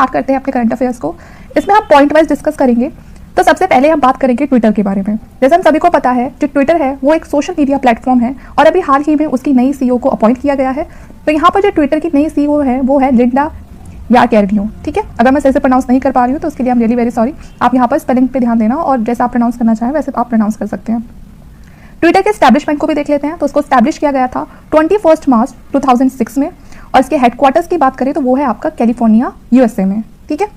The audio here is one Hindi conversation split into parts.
स्टार्ट करते हैं अपने करंट अफेयर्स को। इसमें हम पॉइंट वाइज डिस्कस करेंगे। तो सबसे पहले हम बात करेंगे ट्विटर के बारे में। जैसे हम सभी को पता है जो ट्विटर है वो एक सोशल मीडिया प्लेटफॉर्म है और अभी हाल ही में उसकी नई सीईओ को अपॉइंट किया गया है। तो यहाँ पर जो ट्विटर की नई सीईओ है वो है लिंडा यारकेरनियो। ठीक है, अगर मैं सही से प्रोनाउंस नहीं कर पा रही हूँ तो उसके लिए I am really very sorry. आप यहाँ पर स्पेलिंग पे ध्यान देना और जैसे आप प्रोनाउंस करना चाहें वैसे आप प्रोनाउंस कर सकते हैं। ट्विटर के एस्टैब्लिशमेंट को भी देख लेते हैं। तो उसको एस्टैब्लिश किया गया था 21 मार्च 2006 में और इसके हेडक्वार्टर्स की बात करें तो वो है आपका कैलिफोर्निया यूएसए में। ठीक है,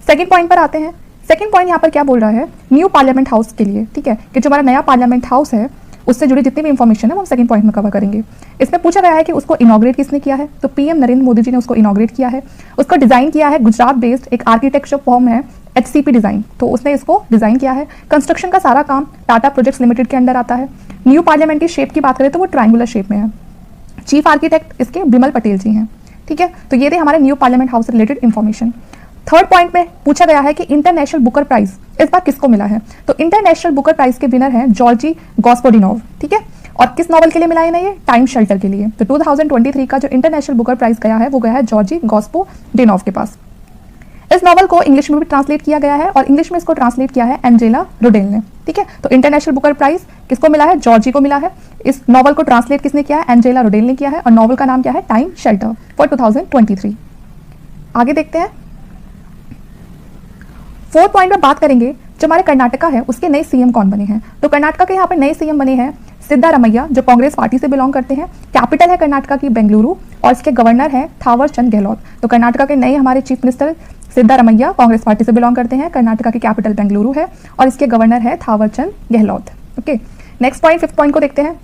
सेकंड पॉइंट पर आते हैं। सेकंड पॉइंट यहाँ पर क्या बोल रहा है, न्यू पार्लियामेंट हाउस के लिए। ठीक है, कि जो हमारा नया पार्लियामेंट हाउस है उससे जुड़ी जितनी भी इंफॉर्मेशन है वो हम सेकंड पॉइंट में कवर करेंगे। इसमें पूछा गया है कि उसको इनॉग्रेट किसने किया है, तो पीएम नरेंद्र मोदी जी ने उसको इनॉग्रेट किया है। उसको डिजाइन किया है गुजरात बेस्ड एक आर्किटेक्चर फर्म है HCP डिजाइन, तो उसने इसको डिजाइन किया है। कंस्ट्रक्शन का सारा काम टाटा प्रोजेक्ट्स लिमिटेड के अंडर आता है। न्यू पार्लियामेंट की शेप की बात करें तो वो ट्रायंगुलर शेप में है। चीफ आर्किटेक्ट इसके बिमल पटेल जी हैं। ठीक है, तो ये थे हमारे न्यू पार्लियामेंट हाउस से रिलेटेड इन्फॉर्मेशन। थर्ड पॉइंट में पूछा गया है कि इंटरनेशनल बुकर प्राइज इस बार किसको मिला है, तो इंटरनेशनल बुकर प्राइज के विनर हैं जॉर्जी गॉस्पोडिनोव। ठीक है, और किस नॉवल के लिए मिला है ये, टाइम शेल्टर के लिए। तो 2023 का जो इंटरनेशनल बुकर प्राइज गया है वो गया है जॉर्जी गॉस्पोडिनोव के पास। इस नॉवल को इंग्लिश में भी ट्रांसलेट किया गया है और इंग्लिश में इसको ट्रांसलेट किया है एंजेला रोडेल ने। ठीक है, तो इंटरनेशनल बुकर प्राइज किसको मिला है, जॉर्जी को मिला है। इस नॉवल को ट्रांसलेट किसने किया है, एंजेला रोडेल ने किया है और नॉवल का नाम क्या है, टाइम शेल्टर फॉर 2023। आगे देखते हैं। फोर्थ पॉइंट में बात करेंगे जो हमारे कर्नाटका है उसके नए सीएम कौन बने हैं। तो कर्नाटका के यहाँ पर नए सीएम बने हैं सिद्धारमैया जो कांग्रेस पार्टी से बिलोंग करते हैं। कैपिटल है कर्नाटका की बेंगलुरु और इसके गवर्नर हैं थावर चंद गहलोत। तो कर्नाटका के नए हमारे chief minister Siddaramaiah Congress party से बिलोंग करते हैं। कर्नाटका की कैपिटल बेंगलुरु है और इसके गवर्नर है Thawar Chand Gehlot. Okay, next point, fifth point को देखते हैं।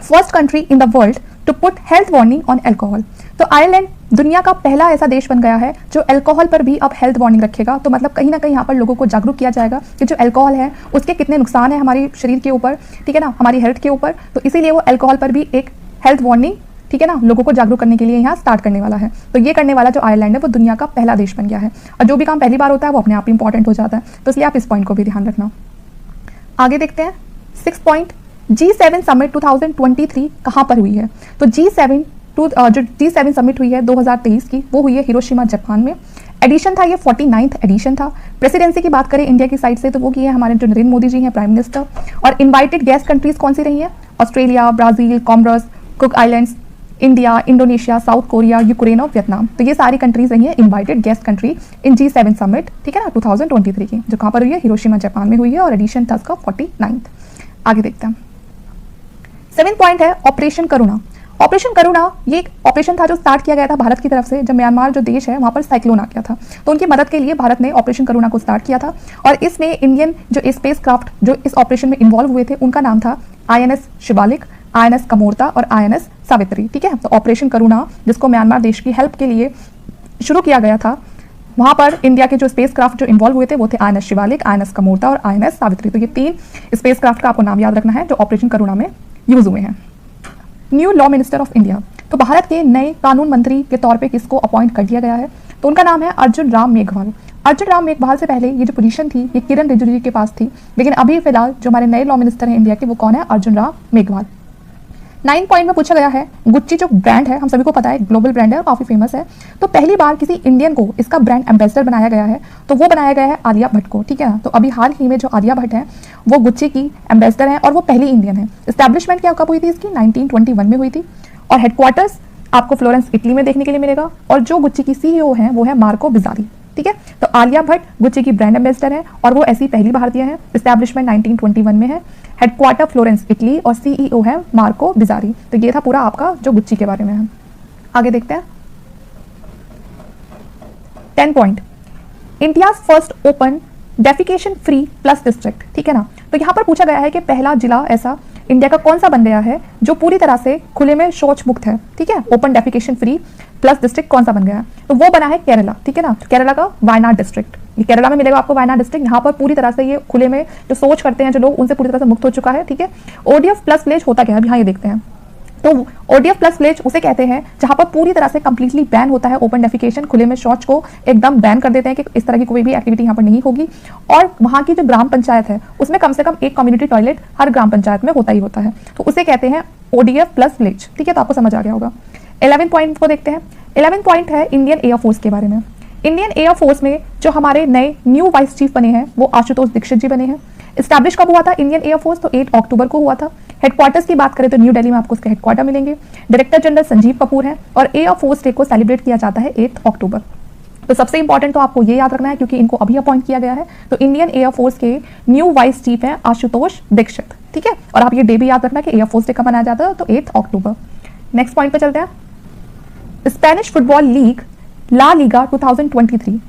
First country in the world to put health warning on alcohol. तो आयरलैंड दुनिया का पहला ऐसा देश बन गया है जो अल्कोहल पर भी अब हेल्थ वार्निंग रखेगा। तो मतलब कहीं ना कहीं यहाँ पर लोगों को जागरूक किया जाएगा कि जो अल्कोहल है उसके कितने नुकसान है हमारे शरीर के ऊपर, ठीक है ना, हमारी हेल्थ के ऊपर। तो इसीलिए वो अल्कोहल पर भी एक हेल्थ वार्निंग, ठीक है ना, लोगों को जागरूक करने के लिए यहाँ स्टार्ट करने वाला है। तो ये करने वाला जो आयरलैंड है वो दुनिया का पहला देश बन गया है और जो भी काम पहली बार होता है वो अपने आप इंपॉर्टेंट हो जाता है। तो इसलिए आप इस पॉइंट को भी ध्यान रखना। आगे देखते हैं। सिक्स पॉइंट, G7 समिट 2023 कहाँ पर हुई है। तो G7 जो G7 समिट हुई है 2023 की वो हुई है हिरोशिमा जापान में। एडिशन था ये 49th एडिशन था। प्रेसिडेंसी की बात करें इंडिया की साइड से तो वो की है हमारे जो नरेंद्र मोदी जी हैं प्राइम मिनिस्टर। और इनवाइटेड गेस्ट कंट्रीज कौन सी रही हैं, Australia, Brazil, Comoros, Cook Islands, India, Indonesia, South Korea, Ukraine और वियतनाम। तो ये सारी कंट्रीज रही हैं invited guest country in G7 summit, ठीक है ना, 2023 की, जो कहाँ पर हुई है, हिरोशिमा जापान में हुई है और एडिशन था उसका 49th। आगे देखते हैं। 7 पॉइंट है ऑपरेशन करुणा। ऑपरेशन करुणा ये एक ऑपरेशन था जो स्टार्ट किया गया था भारत की तरफ से जब म्यांमार जो देश है वहाँ पर साइक्लोन आ गया था। तो उनकी मदद के लिए भारत ने ऑपरेशन करुणा को स्टार्ट किया था और इसमें इंडियन जो स्पेस क्राफ्ट जो इस ऑपरेशन में इन्वॉल्व हुए थे उनका नाम था INS शिवालिक, INS कमोरता और INS सावित्री। ठीक है, तो ऑपरेशन करुणा जिसको म्यांमार देश की हेल्प के लिए शुरू किया गया था, वहाँ पर इंडिया के जो स्पेस क्राफ्ट जो इन्वॉल्व हुए थे वो थे INS शिवालिक, INS कमोरता और INS सावित्री। तो ये 3 स्पेस क्राफ्ट का आपको नाम याद रखना है जो ऑपरेशन करुणा में यूज हुए हैं। New law minister of India, तो भारत के नए कानून मंत्री के तौर पे किसको अपॉइंट कर दिया गया है, तो उनका नाम है अर्जुन राम मेघवाल। अर्जुन राम मेघवाल से पहले ये जो पोजीशन थी ये किरण रिजिजू जी के पास थी, लेकिन अभी फिलहाल जो हमारे नए लॉ मिनिस्टर हैं इंडिया के वो कौन है, अर्जुन राम मेघवाल। 9 पॉइंट में पूछा गया है गुच्ची जो ब्रांड है हम सभी को पता है ग्लोबल ब्रांड है और काफी फेमस है। तो पहली बार किसी इंडियन को इसका ब्रांड एम्बेसडर बनाया गया है तो वो बनाया गया है आलिया भट्ट को। ठीक है ना, तो अभी हाल ही में जो आलिया भट्ट है वो गुच्ची की एम्बेसडर है और वो पहली इंडियन है। एस्टैब्लिशमेंट क्या कब हुई थी इसकी, 1921 में हुई थी और हेडक्वार्टर्स आपको फ्लोरेंस इटली में देखने के लिए मिलेगा। और जो गुच्ची की CEO है वो है मार्को बिजारी। ठीक है, तो आलिया भट्ट गुच्ची की ब्रांड एम्बेसडर है और वो ऐसी पहली भारतीय है। एस्टैब्लिशमेंट 1921 में है, हेडक्वार्टर फ्लोरेंस इटली और CEO है मार्को बिजारी। तो ये था पूरा आपका जो गुच्ची के बारे में है। आगे देखते हैं। 10 point, India first open defecation free plus district. ठीक है ना, तो यहाँ पर पूछा गया है कि पहला जिला ऐसा इंडिया का कौन सा बन गया है जो पूरी तरह से खुले में शौच मुक्त है। ठीक है, open defecation free plus district कौन सा बन गया है, तो वो बना है केरला। ठीक है ना, तो केरला का वायनाड डिस्ट्रिक्ट, ये केरला में मिलेगा आपको वायनाड डिस्ट्रिक्ट। यहाँ पर पूरी तरह से ये खुले में जो शौच करते हैं जो लोग उनसे पूरी तरह से मुक्त हो चुका है। ठीक है, ODF प्लस विलेज होता क्या है, अभी हाँ ये देखते हैं। तो ODF प्लस विलेज उसे कहते हैं जहां पर पूरी तरह से कंप्लीटली बैन होता है ओपन डेफिकेशन, खुले में शौच को एकदम बैन कर देते हैं कि इस तरह की कोई भी एक्टिविटी यहाँ पर नहीं होगी। और वहाँ की जो ग्राम पंचायत है उसमें कम से कम एक कम्युनिटी टॉयलेट हर ग्राम पंचायत में होता ही होता है, तो उसे कहते हैं ODF प्लस विलेज। ठीक है, तो आपको समझ आ गया होगा। 11 पॉइंट को देखते हैं। 11 पॉइंट है इंडियन एयरफोर्स के बारे में। इंडियन एयर फोर्स में जो हमारे नए न्यू वाइस चीफ बने हैं वो आशुतोष दीक्षित जी बने हैं। स्टैब्लिश कब हुआ था इंडियन एयर फोर्स? तो 8 अक्टूबर को हुआ था। हेडक्वार्टर्स की बात करें तो न्यू दिल्ली में आपको उसके हेडक्वार्टर मिलेंगे। डायरेक्टर जनरल संजीव कपूर है और एयर फोर्स डे को सेलिब्रेट किया जाता है 8 अक्टूबर। तो सबसे इंपॉर्टेंट तो आपको ये याद रखना है क्योंकि इनको अभी अपॉइंट किया गया है। तो इंडियन एयर फोर्स के न्यू वाइस चीफ हैं आशुतोष दीक्षित, ठीक है। और आप ये डे भी याद रखना कि एयर फोर्स डे कब मनाया जाता है, तो 8 अक्टूबर। नेक्स्ट पॉइंट पे चलते हैं। Spanish football league La Liga 2023,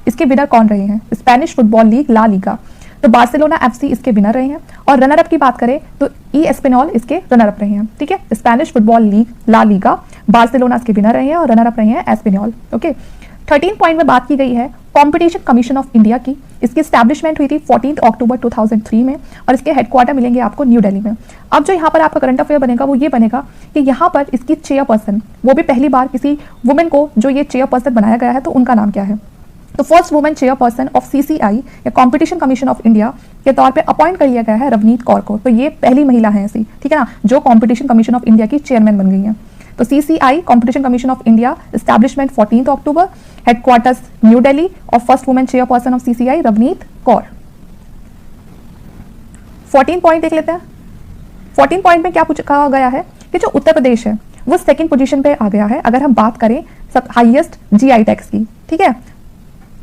इसके विनर कौन रहे हैं? Spanish football league La Liga, तो बार्सिलोना एफसी इसके विनर रहे हैं। और रनर अप की बात करें तो ई एस्पेनॉल इसके रनर अप रहे हैं, ठीक है। Spanish football league La Liga, Barcelona इसके विनर रहे हैं और रनर अप रहे हैं एस्पेनॉल, ओके। 13 पॉइंट में बात की गई है कंपटीशन कमीशन ऑफ इंडिया की। इसकी एस्टैब्लिशमेंट हुई थी 14 अक्टूबर 2003 में और इसके हेडक्वार्टर मिलेंगे आपको न्यू दिल्ली में। अब जो यहाँ पर आपका करंट अफेयर बनेगा वो ये बनेगा कि यहाँ पर इसकी चेयरपर्सन, वो भी पहली बार किसी वुमेन को जो ये चेयरपर्सन बनाया गया है, तो उनका नाम क्या है? तो first women chairperson of CCI या कंपटीशन कमीशन ऑफ इंडिया के तौर पे अपॉइंट कर लिया गया है रवनीत कौर को। तो ये पहली महिला है ऐसी, ठीक है ना, जो कंपटीशन कमीशन ऑफ इंडिया की चेयरमैन बन गई है। तो CCI competition commission of India establishment 14 October, headquarters New Delhi और first women chairperson of CCI Ravneet Kaur. 14 point देख लेते हैं। 14 पॉइंट में क्या कहा गया है कि जो उत्तर प्रदेश है वो सेकंड पोजीशन पे आ गया है अगर हम बात करें सब हाईएस्ट जीआई टैक्स की, ठीक है।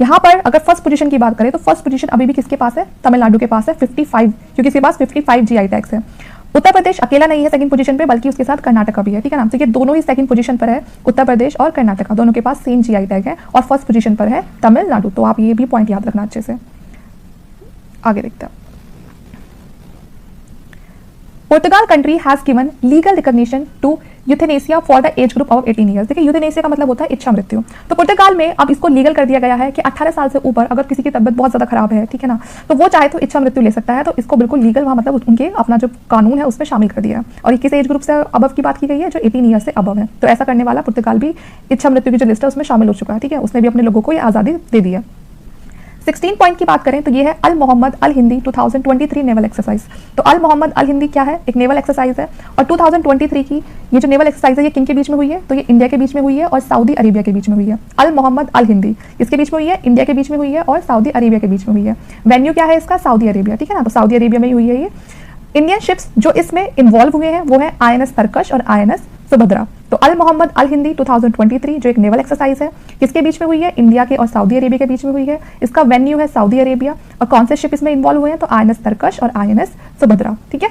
यहाँ पर अगर फर्स्ट पोजीशन की बात करें तो फर्स्ट पोजीशन अभी भी किसके पास है? तमिलनाडु के पास है 55, क्योंकि इसके पास 55 जीआई टैक्स है। उत्तर प्रदेश अकेला नहीं है सेकंड पोजीशन पे, बल्कि उसके साथ कर्नाटका भी है, ठीक है ना। तो ये दोनों ही सेकंड पोजीशन पर है, उत्तर प्रदेश और कर्नाटका दोनों के पास सेम जीआई टैग है। और फर्स्ट पोजीशन पर है तमिलनाडु। तो आप ये भी पॉइंट याद रखना अच्छे से। आगे देखते हैं। Portugal country has given legal recognition to euthanasia for the age group of 18 years। देखिए यूथेनेसिया का मतलब होता है इच्छा मृत्यु। तो पुर्तगाल में अब इसको लीगल कर दिया गया है कि 18 साल से ऊपर अगर किसी की तबियत बहुत ज्यादा खराब है, ठीक है ना, तो वो चाहे तो इच्छा मृत्यु ले सकता है। तो इसको बिल्कुल लीगल वहाँ मतलब उनके अपना जो कानून है उसमें शामिल कर दिया है। और किस एज ग्रुप से अबव की बात की गई है? जो 18 ईयर से अबव है। तो ऐसा करने वाला पुर्तगाल भी इच्छा मृत्यु की जो लिस्ट है उसमें शामिल हो चुका है, ठीक है। उसने भी अपने लोगों को ये आज़ादी दे दी है। 16 पॉइंट की बात करें तो ये है अल मोहम्मद अल हिंदी 2023 नेवल एक्सरसाइज। तो अल मोहम्मद अल हिंदी क्या है? एक नेवल एक्सरसाइज है। और 2023 की ये जो नेवल एक्सरसाइज है ये किन के बीच में हुई है? तो ये इंडिया के बीच में हुई है और सऊदी अरेबिया के बीच में हुई है। अल मोहम्मद अल हिंदी किसके बीच में हुई है? इंडिया के बीच में हुई है और सऊदी अरेबिया के बीच में हुई है। वेन्यू क्या है इसका? सऊदी अरेबिया, ठीक है ना। तो सऊदी अरेबिया में ही हुई है ये। इंडियन शिप्स जो इसमें इन्वॉल्व हुए हैं वो है INS तरकश और INS सुभद्रा। तो अल मोहम्मद अल हिंदी 2023 जो एक नेवल एक्सरसाइज है किसके बीच में हुई है? इंडिया के और सऊदी अरेबिया के बीच में हुई है। इसका वेन्यू है सऊदी अरेबिया। और कौन से शिप इसमें इन्वॉल्व हुए हैं? तो INS तरकश और INS सुभद्रा, ठीक है।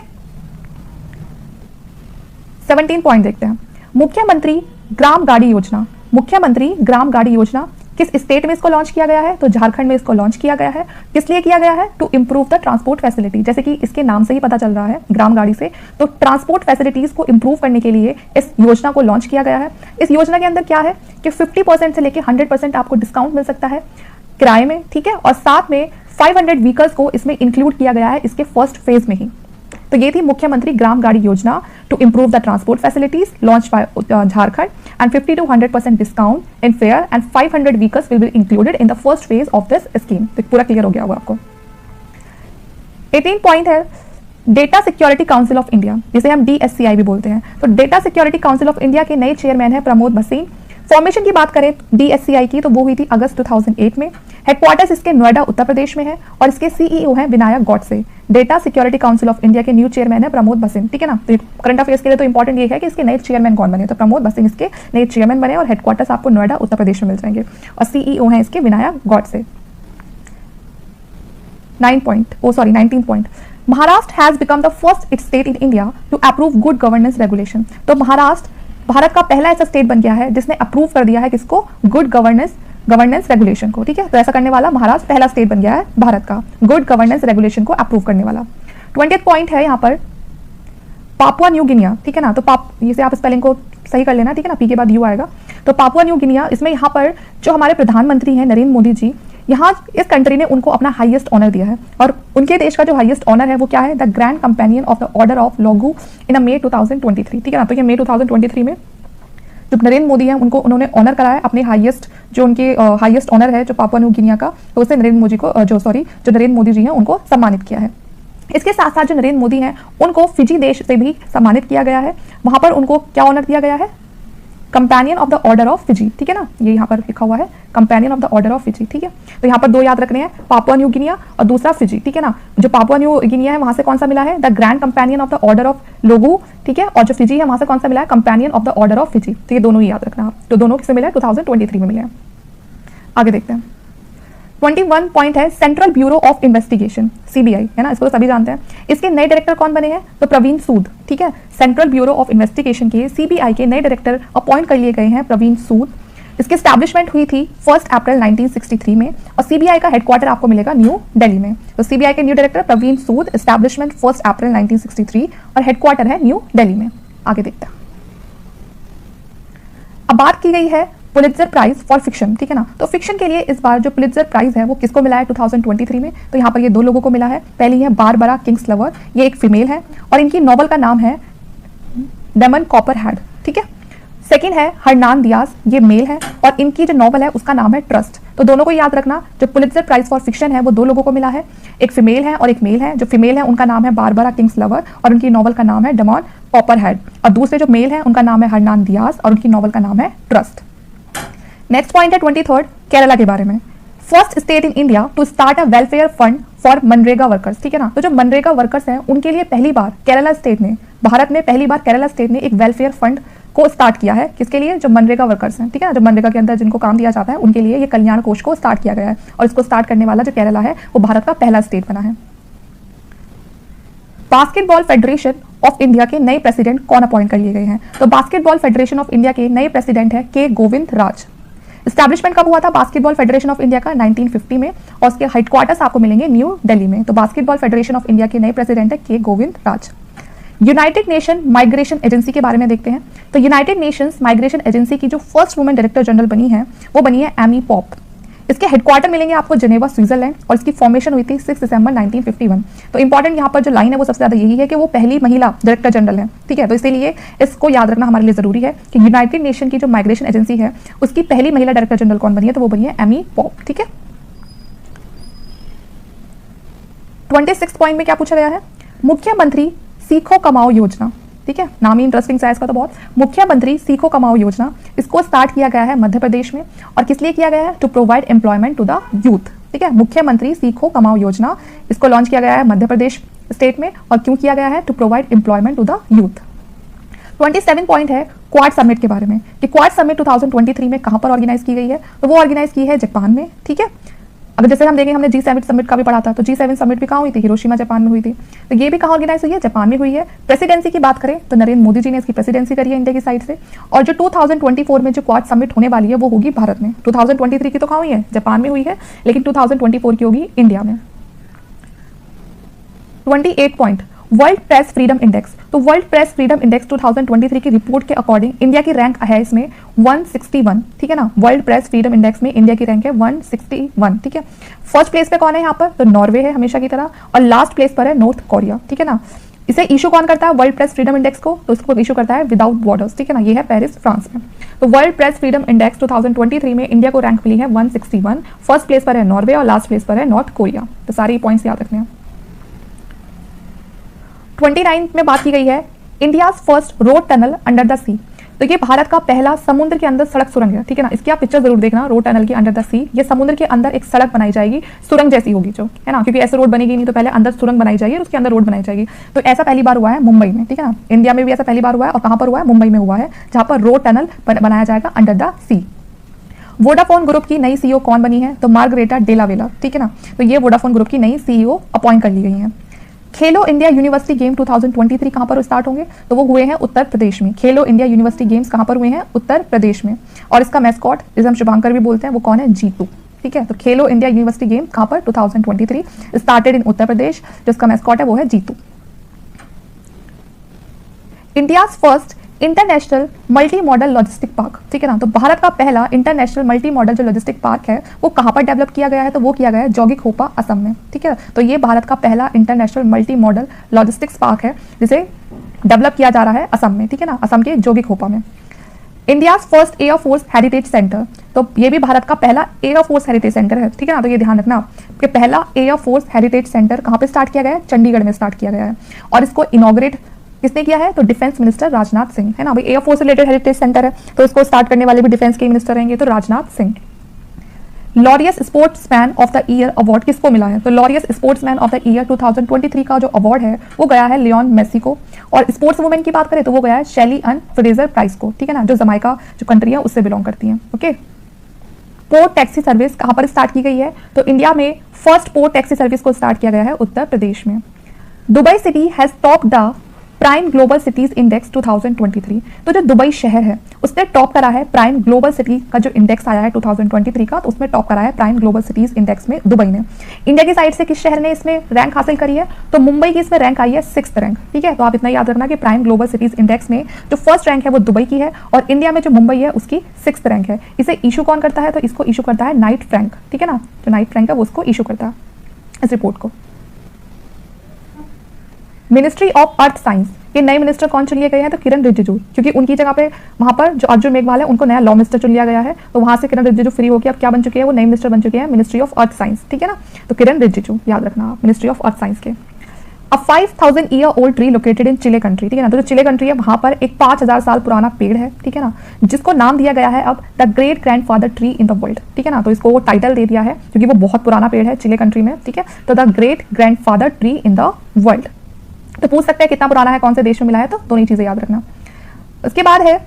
17 पॉइंट देखते हैं। मुख्यमंत्री ग्राम गाड़ी योजना, मुख्यमंत्री ग्राम गाड़ी योजना किस स्टेट में इसको लॉन्च किया गया है? तो झारखंड में इसको लॉन्च किया गया है। किस लिए किया गया है? To improve the transport facility. जैसे कि इसके नाम से ही पता चल रहा है ग्राम गाड़ी से, तो ट्रांसपोर्ट फैसिलिटीज को इंप्रूव करने के लिए इस योजना को लॉन्च किया गया है। इस योजना के अंदर क्या है कि 50% से लेकर 100% आपको डिस्काउंट मिल सकता है किराए में, ठीक है। और साथ में 500 व्हीकल्स को इसमें इंक्लूड किया गया है इसके फर्स्ट फेज में ही। तो ये थी मुख्यमंत्री ग्राम गाड़ी योजना to improve the transport facilities launch by Jharkhand and 50 to 100% discount in fare and 500 vehicles will be included in the first phase of this scheme. तो पूरा क्लियर हो गया होगा आपको। 18 पॉइंट है data security council of India, जिसे हम DSCI भी बोलते हैं। तो data security council of India के नए चेयरमैन है प्रमोद भसीन। फॉर्मेशन की बात करें DSCI की तो वो हुई थी अगस्त 2008 में। हेडक्वार्टर्स इसके नोएडा उत्तर प्रदेश में है और इसके CEO हैं Vinayak Godse. Data security council of India के न्यू चेयरमैन है प्रमोद भसीन, ठीक है ना। तो करंट अफेयर्स के लिए तो इंपॉर्टेंट ये है कि इसके नए चेयरमैन कौन बने। तो प्रमोद भसीन इसके नए चेयरमैन बने और हेडक्वार्टर्स आपको नोएडा उत्तर प्रदेश में मिल जाएंगे और CEO हैं इसके Vinayak Godse. 19 point Maharashtra has become the first state in India to approve good governance regulation. तो महाराष्ट्र भारत का पहला ऐसा स्टेट बन गया है जिसने अप्रूव कर दिया है किसको? गुड गवर्नेंस रेगुलेशन को, ठीक है। तो ऐसा करने वाला महाराष्ट्र पहला स्टेट बन गया है भारत का गुड गवर्नेंस रेगुलेशन को अप्रूव करने वाला। 20th पॉइंट है यहाँ पर पापुआ न्यू गिनिया, ठीक है ना। तो इसे आप स्पेलिंग को सही कर लेना, ठीक है ना, P के बाद U आएगा। तो पापुआ न्यू गिनिया, इसमें यहाँ पर जो हमारे प्रधानमंत्री हैं नरेंद्र मोदी जी, यहाँ इस कंट्री ने उनको अपना हाईएस्ट ऑनर दिया है। और उनके देश का जो हाईएस्ट ऑनर है वो क्या है? The grand companion of the order of Logohu in May 2023, ठीक है ना। तो ये May 2023 में जो नरेंद्र मोदी हैं उनको उन्होंने ऑनर कराया अपने हाईएस्ट, जो उनके हाईएस्ट ऑनर है जो पापुआ न्यू गिनिया का, तो उससे नरेंद्र मोदी जी हैं उनको सम्मानित किया है। इसके साथ साथ जो नरेंद्र मोदी हैं उनको फिजी देश से भी सम्मानित किया गया है। वहां पर उनको क्या ऑनर दिया गया है? Companion of the order of Fiji, ठीक है ना, ये यहाँ पर लिखा हुआ है companion of the order of Fiji, ठीक है। तो यहाँ पर दो याद रखने हैं, पापुआ न्यू गिनिया और दूसरा फिजी, ठीक है ना। जो पापुआ न्यू गिनिया है वहां से कौन सा मिला है, the grand companion of the order of Logohu, ठीक है, और जो फिजी है वहां से कौन सा मिला है, companion of the order of Fiji. तो ये दोनों ही याद रखना आप, तो दोनों किससे मिले हैं, 2023 में मिले हैं। आगे देखते हैं 21 पॉइंट है central bureau of investigation, CBI, है ना, इसको तो सभी जानते हैं। इसके नए डायरेक्टर कौन बने हैं, तो प्रवीण सूद, ठीक है। सेंट्रल ब्यूरो ऑफ इन्वेस्टिगेशन के सीबीआई के नए डायरेक्टर अपॉइंट कर लिए गए हैं प्रवीण सूद। इसकी एस्टैब्लिशमेंट हुई थी 1 अप्रैल 1963 में और सीबीआई का हेडक्वार्टर आपको मिलेगा न्यू दिल्ली में। तो सीबीआई के न्यू डायरेक्टर प्रवीण सूद, एस्टैब्लिशमेंट 1 अप्रैल 1963 और हेडक्वार्टर है न्यू दिल्ली में। आगे देखते हैं, अब बात की गई है पुलित्जर प्राइज फॉर फिक्शन, ठीक है ना। तो फिक्शन के लिए इस बार जो पुलित्जर प्राइज है वो किसको मिला है 2023 में, तो यहाँ पर ये दो लोगों को मिला है। पहली है बारबरा किंग्सलवर, ये एक फीमेल है और इनकी नॉवल का नाम है डेमन कॉपरहेड, ठीक है। सेकंड है हरनान दियाज, ये मेल है और इनकी जो नॉवल है उसका नाम है ट्रस्ट। तो दोनों को याद रखना, जो पुलित्जर प्राइज फॉर फिक्शन है वो दो लोगों को मिला है, एक फीमेल है और एक मेल है। जो फीमेल है उनका नाम है बारबरा किंग्सलवर और उनकी नॉवल का नाम है डेमन कॉपरहेड, और दूसरे जो मेल है उनका नाम है हरनान दियाज और उनकी नॉवल का नाम है ट्रस्ट। नेक्स्ट पॉइंट है 23 केरला के बारे में। First state in India to start a welfare fund for MNREGA workers, ठीक है ना। तो जो मनरेगा वर्कर्स हैं उनके लिए पहली बार केरला स्टेट ने, भारत में पहली बार केरला स्टेट ने एक वेलफेयर फंड को स्टार्ट किया है। किसके लिए, जो मनरेगा वर्कर्स हैं, ठीक है ना, जो मनरेगा के अंदर जिनको काम दिया जाता है उनके लिए ये कल्याण कोष को स्टार्ट किया गया है और इसको स्टार्ट करने वाला जो केरला है वो भारत का पहला स्टेट बना है। बास्केटबॉल फेडरेशन ऑफ इंडिया के नए प्रेसिडेंट कौन अपॉइंट कर लिए गए हैं, तो बास्केटबॉल फेडरेशन ऑफ इंडिया के नए प्रेसिडेंट है के गोविंद राज। एस्टैब्लिशमेंट कब हुआ था बास्केटबॉल फेडरेशन ऑफ इंडिया का, 1950 में, और उसके हेडक्वार्टर्स आपको मिलेंगे न्यू दिल्ली में। तो बास्केटबॉल फेडरेशन ऑफ इंडिया के नए प्रेसिडेंट है के गोविंद राज। यूनाइटेड नेशन माइग्रेशन एजेंसी के बारे में देखते हैं। तो यूनाइटेड नेशंस माइग्रेशन एजेंसी की जो फर्स्ट वुमेन डायरेक्टर जनरल बनी है वो बनी है एमी पॉप। इसके हेडक्वार्टर मिलेंगे आपको जेनेवा स्विट्जरलैंड और इसकी फॉर्मेशन हुई थी 6 दिसंबर 1951। तो इंपॉर्टेंट यहाँ पर जो लाइन है वो सबसे ज्यादा यही है कि वो पहली महिला डायरेक्टर जनरल है, ठीक है। तो इसीलिए इसको याद रखना हमारे लिए जरूरी है कि यूनाइटेड नेशन की जो माइग्रेशन एजेंसी है उसकी पहली महिला डायरेक्टर जनरल कौन बनी है, तो वो बनी है एमी पॉप, ठीक है। 26 पॉइंट में क्या पूछा गया है, मुख्यमंत्री सीखो कमाओ योजना, ठीक है, नाम ही इंटरेस्टिंग सा इसका तो बहुत। मुख्यमंत्री सीखो कमाओ योजना, इसको स्टार्ट किया गया है मध्य प्रदेश में और किस लिए किया गया है, to provide employment to the youth, ठीक है। मुख्यमंत्री सीखो कमाओ योजना, इसको लॉन्च किया गया है मध्य प्रदेश स्टेट में और क्यों किया गया है, to provide employment to the youth. 27 point है क्वाड समिट के बारे में कि क्वाड समिट 2023 में कहां पर ऑर्गेनाइज की गई है, तो वो ऑर्गेनाइज की है जापान में, ठीक है। अगर जैसे हम देखें, हमने G7 समिट का भी पढ़ा था, तो G7 समिट भी कहाँ हुई थी, हिरोशिमा जापान में हुई थी। तो ये भी कहाँ ऑर्गेनाइज हुई है, जापान में हुई है। प्रेसिडेंसी की बात करें तो नरेंद्र मोदी जी ने इसकी प्रेसिडेंसी करी है इंडिया की साइड से। और जो 2024 में जो क्वाड समिट होने वाली है वो होगी भारत में। 2023 की तो कहाँ हुई है, जापान में हुई है, लेकिन 2024 की होगी इंडिया में। 28 point world press freedom index. तो वर्ल्ड प्रेस फ्रीडम इंडेक्स 2023 की रिपोर्ट के अकॉर्डिंग इंडिया की रैंक है इसमें 161, ठीक है ना। वर्ल्ड प्रेस फ्रीडम इंडेक्स में इंडिया की रैंक है 161, ठीक है। फर्स्ट प्लेस पे कौन है यहाँ पर, तो नॉर्वे है हमेशा की तरह, और लास्ट प्लेस पर है नॉर्थ कोरिया, ठीक है ना। इसे इशू कौन करता है वर्ल्ड प्रेस फ्रीडम इंडेक्स को, तो इसको इशू करता है विदाउट बॉर्डर्स, ठीक है ना, ये है पेरिस फ्रांस में। तो वर्ल्ड प्रेस फ्रीडम इंडेक्स 2023 में इंडिया को रैंक मिली है 161, फर्स्ट प्लेस पर है नॉर्वे और लास्ट प्लेस पर है नॉर्थ कोरिया। तो सारे पॉइंट्स याद रखने हैं। 29 में बात की गई है India first road tunnel under the sea. तो ये भारत का पहला समुद्र के अंदर सड़क सुरंग है, ठीक है ना। इसकी आप पिक्चर जरूर देखना, रोड टनल की अंडर द सी। ये समुद्र के अंदर एक सड़क बनाई जाएगी, सुरंग जैसी होगी जो, है ना, क्योंकि ऐसे रोड बनेगी नहीं, तो पहले अंदर सुरंग बनाई जाएगी और उसके अंदर रोड बनाई जाएगी। तो ऐसा पहली बार हुआ है मुंबई में, ठीक है ना। इंडिया में भी ऐसा पहली बार हुआ है और कहां पर हुआ है, मुंबई में हुआ है, जहां पर रोड टनल बनाया जाएगा under the sea. Vodafone group की नई सीईओ कौन बनी है, तो मार्गरेटा डेलावेला, ठीक है ना। तो ये वोडाफोन ग्रुप की नई सीईओ अपॉइंट कर ली गई है। खेलो इंडिया यूनिवर्सिटी गेम 2023 कहां पर स्टार्ट होंगे, तो वो हुए हैं उत्तर प्रदेश में। खेलो इंडिया यूनिवर्सिटी गेम्स कहां पर हुए हैं, उत्तर प्रदेश में। और इसका मैस्कॉट, जिसे हम शुभांकर भी बोलते हैं, वो कौन है, जीतू, ठीक है। तो खेलो इंडिया यूनिवर्सिटी गेम कहां पर 2023 स्टार्टेड इन उत्तर प्रदेश, जिसका मैस्कॉट है वो है Jeetu. India first international multi modal logistic park, ठीक है ना। तो भारत का पहला इंटरनेशनल मल्टी मॉडल जो लॉजिस्टिक पार्क है वो कहां पर डेवलप किया गया है, तो वो किया गया है जोगीघोपा असम में, ठीक है। तो ये भारत का पहला international multi modal logistics park है जिसे डेवलप किया जा रहा है असम में, ठीक है ना, असम के जोगीघोपा में। India first air force heritage centre, तो ये भी भारत का पहला एयर फोर्स हेरिटेज सेंटर है, ठीक है ना। तो ये ध्यान रखना कि पहला एयर फोर्स हेरिटेज सेंटर कहां पे स्टार्ट किया गया है, चंडीगढ़ में स्टार्ट किया गया है और इसको इनॉग्रेट किसने किया है? तो डिफेंस मिनिस्टर राजनाथ सिंह, है ना भाई। एयरफोर्स रिलेटेड हेरिटेज सेंटर है तो इसको स्टार्ट करने वाले भी डिफेंस के मिनिस्टर रहेंगे, तो Rajnath Singh. Laureus sportsman of the year award किसको मिला है? तो Laureus sportsman of the year 2023 का जो अवार्ड है वो गया है लियोन मेसी को। और स्पोर्ट्स वुमेन की बात करें तो वो गया है शेली अन फ्रेजर प्राइस को, ठीक है ना, जो जमाइका जो कंट्री है उससे बिलोंग करती हैं। ओके, पोर्ट टैक्सी सर्विस कहाँ पर स्टार्ट की गई है? तो इंडिया में फर्स्ट पोर्ट टैक्सी सर्विस को स्टार्ट किया गया है उत्तर प्रदेश में। Dubai city has top the prime global cities index 2023। तो जो दुबई शहर है उसने टॉप करा है प्राइम ग्लोबल सिटी का जो इंडेक्स आया है 2023 का, तो उसमें टॉप करा है प्राइम ग्लोबल सिटीज इंडेक्स में दुबई ने। इंडिया की साइड से किस शहर ने इसमें रैंक हासिल करी है? तो मुंबई की इसमें रैंक आई है 6th रैंक, ठीक है। तो आप इतना याद रखना कि प्राइम ग्लोबल सिटीज इंडेक्स में जो फर्स्ट रैंक है वो दुबई की है और इंडिया में जो मुंबई है उसकी 6th रैंक है। इसे इशू कौन करता है? तो इसको इशू करता है नाइट फ्रैंक, ठीक है ना, जो नाइट फ्रैंक है वो उसको इशू करता है इस रिपोर्ट को। मिनिस्ट्री ऑफ अर्थ साइंस के नए मिनिस्टर कौन चुन लिए गए हैं? तो किरण रिजिजू, क्योंकि उनकी जगह पे वहां पर जो अर्जुन मेघवाल है उनको नया लॉ मिनिस्टर चुन लिया गया है, तो वहां से किरण रिजिजू फ्री होकर अब क्या बन चुके हैं? वो नए मिनिस्टर बन चुके हैं मिनिस्ट्री ऑफ अर्थ साइंस, ठीक है ना। तो किरण रिजिजू याद रखना आप, मिनिस्ट्री ऑफ अर्थ साइंस के। अ 5000 year old tree located in Chile country, ठीक है ना। तो जो चिले कंट्री है वहां पर एक 5000 साल पुराना पेड़ है, ठीक है ना, जिसको नाम दिया गया है अब the great grandfather tree in the world, ठीक है ना। तो इसको वो टाइटल दे दिया है क्योंकि वो बहुत पुराना पेड़ है चिले कंट्री में, ठीक है। तो the great grandfather tree in the world. तो पूछ सकते हैं कितना पुराना है, कौन से देश में मिला है, तो दोनों ही चीजें याद रखना। उसके बाद है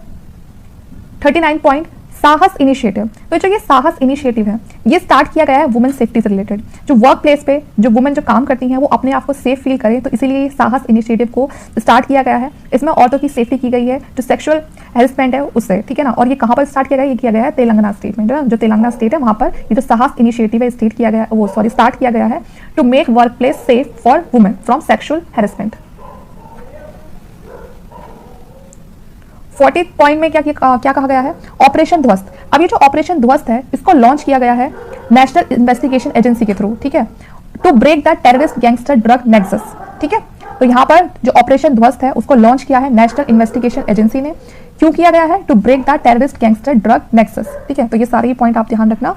39 पॉइंट साहस इनिशिएटिव। तो जो ये साहस इनिशिएटिव है ये स्टार्ट किया गया है वुमेन सेफ्टी से रिलेटेड। जो वर्क प्लेस पे जो वुमेन जो काम करती हैं वो अपने आप को सेफ फील करें, तो इसीलिए ये साहस इनिशिएटिव को स्टार्ट किया गया है। इसमें औरतों की सेफ्टी की गई है, जो सेक्सुअल हेरेसमेंट है उससे, ठीक है ना। और ये कहाँ पर स्टार्ट किया गया? ये किया गया है तेलंगाना स्टेट में, जो तेलंगाना स्टेट है वहाँ पर ये जो साहस इनिशिएटिव है स्टार्ट किया गया है to make workplace safe for women from sexual harassment. 40 point में क्या कहा गया है? ऑपरेशन ध्वस्त। अब ये जो ऑपरेशन ध्वस्त है इसको लॉन्च किया गया है नेशनल इन्वेस्टिगेशन एजेंसी के थ्रू, ठीक है, to break the terrorist gangster drug nexus, ठीक है। तो यहाँ पर जो ऑपरेशन ध्वस्त है उसको लॉन्च किया है नेशनल इन्वेस्टिगेशन एजेंसी ने। क्यों किया गया है? To break the terrorist gangster drug nexus, ठीक है। तो ये सारे पॉइंट आप ध्यान रखना।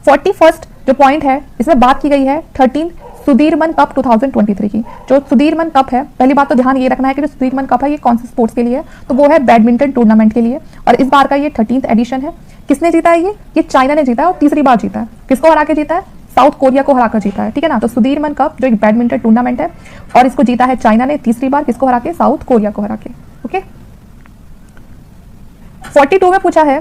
41st जो पॉइंट है इसमें बात की गई है 13 सुधीरमन कप 2023 की। जो सुधीरमन कप है, पहली बात तो ध्यान ये रखना है कि जो सुधीरमन कप है ये कौन से स्पोर्ट्स के लिए है? तो वो है बैडमिंटन टूर्नामेंट के लिए, और इस बार का ये 13th एडिशन है। किसने जीता है? ये चाइना ने जीता है और तीसरी बार जीता है। किसको हरा के जीता है? साउथ कोरिया को हराकर जीता है, ठीक है ना। तो सुधीरमन कप जो एक बैडमिंटन टूर्नामेंट है और इसको जीता है चाइना ने तीसरी बार, किसको हरा के? साउथ कोरिया को हरा के। ओके, 42 में पूछा है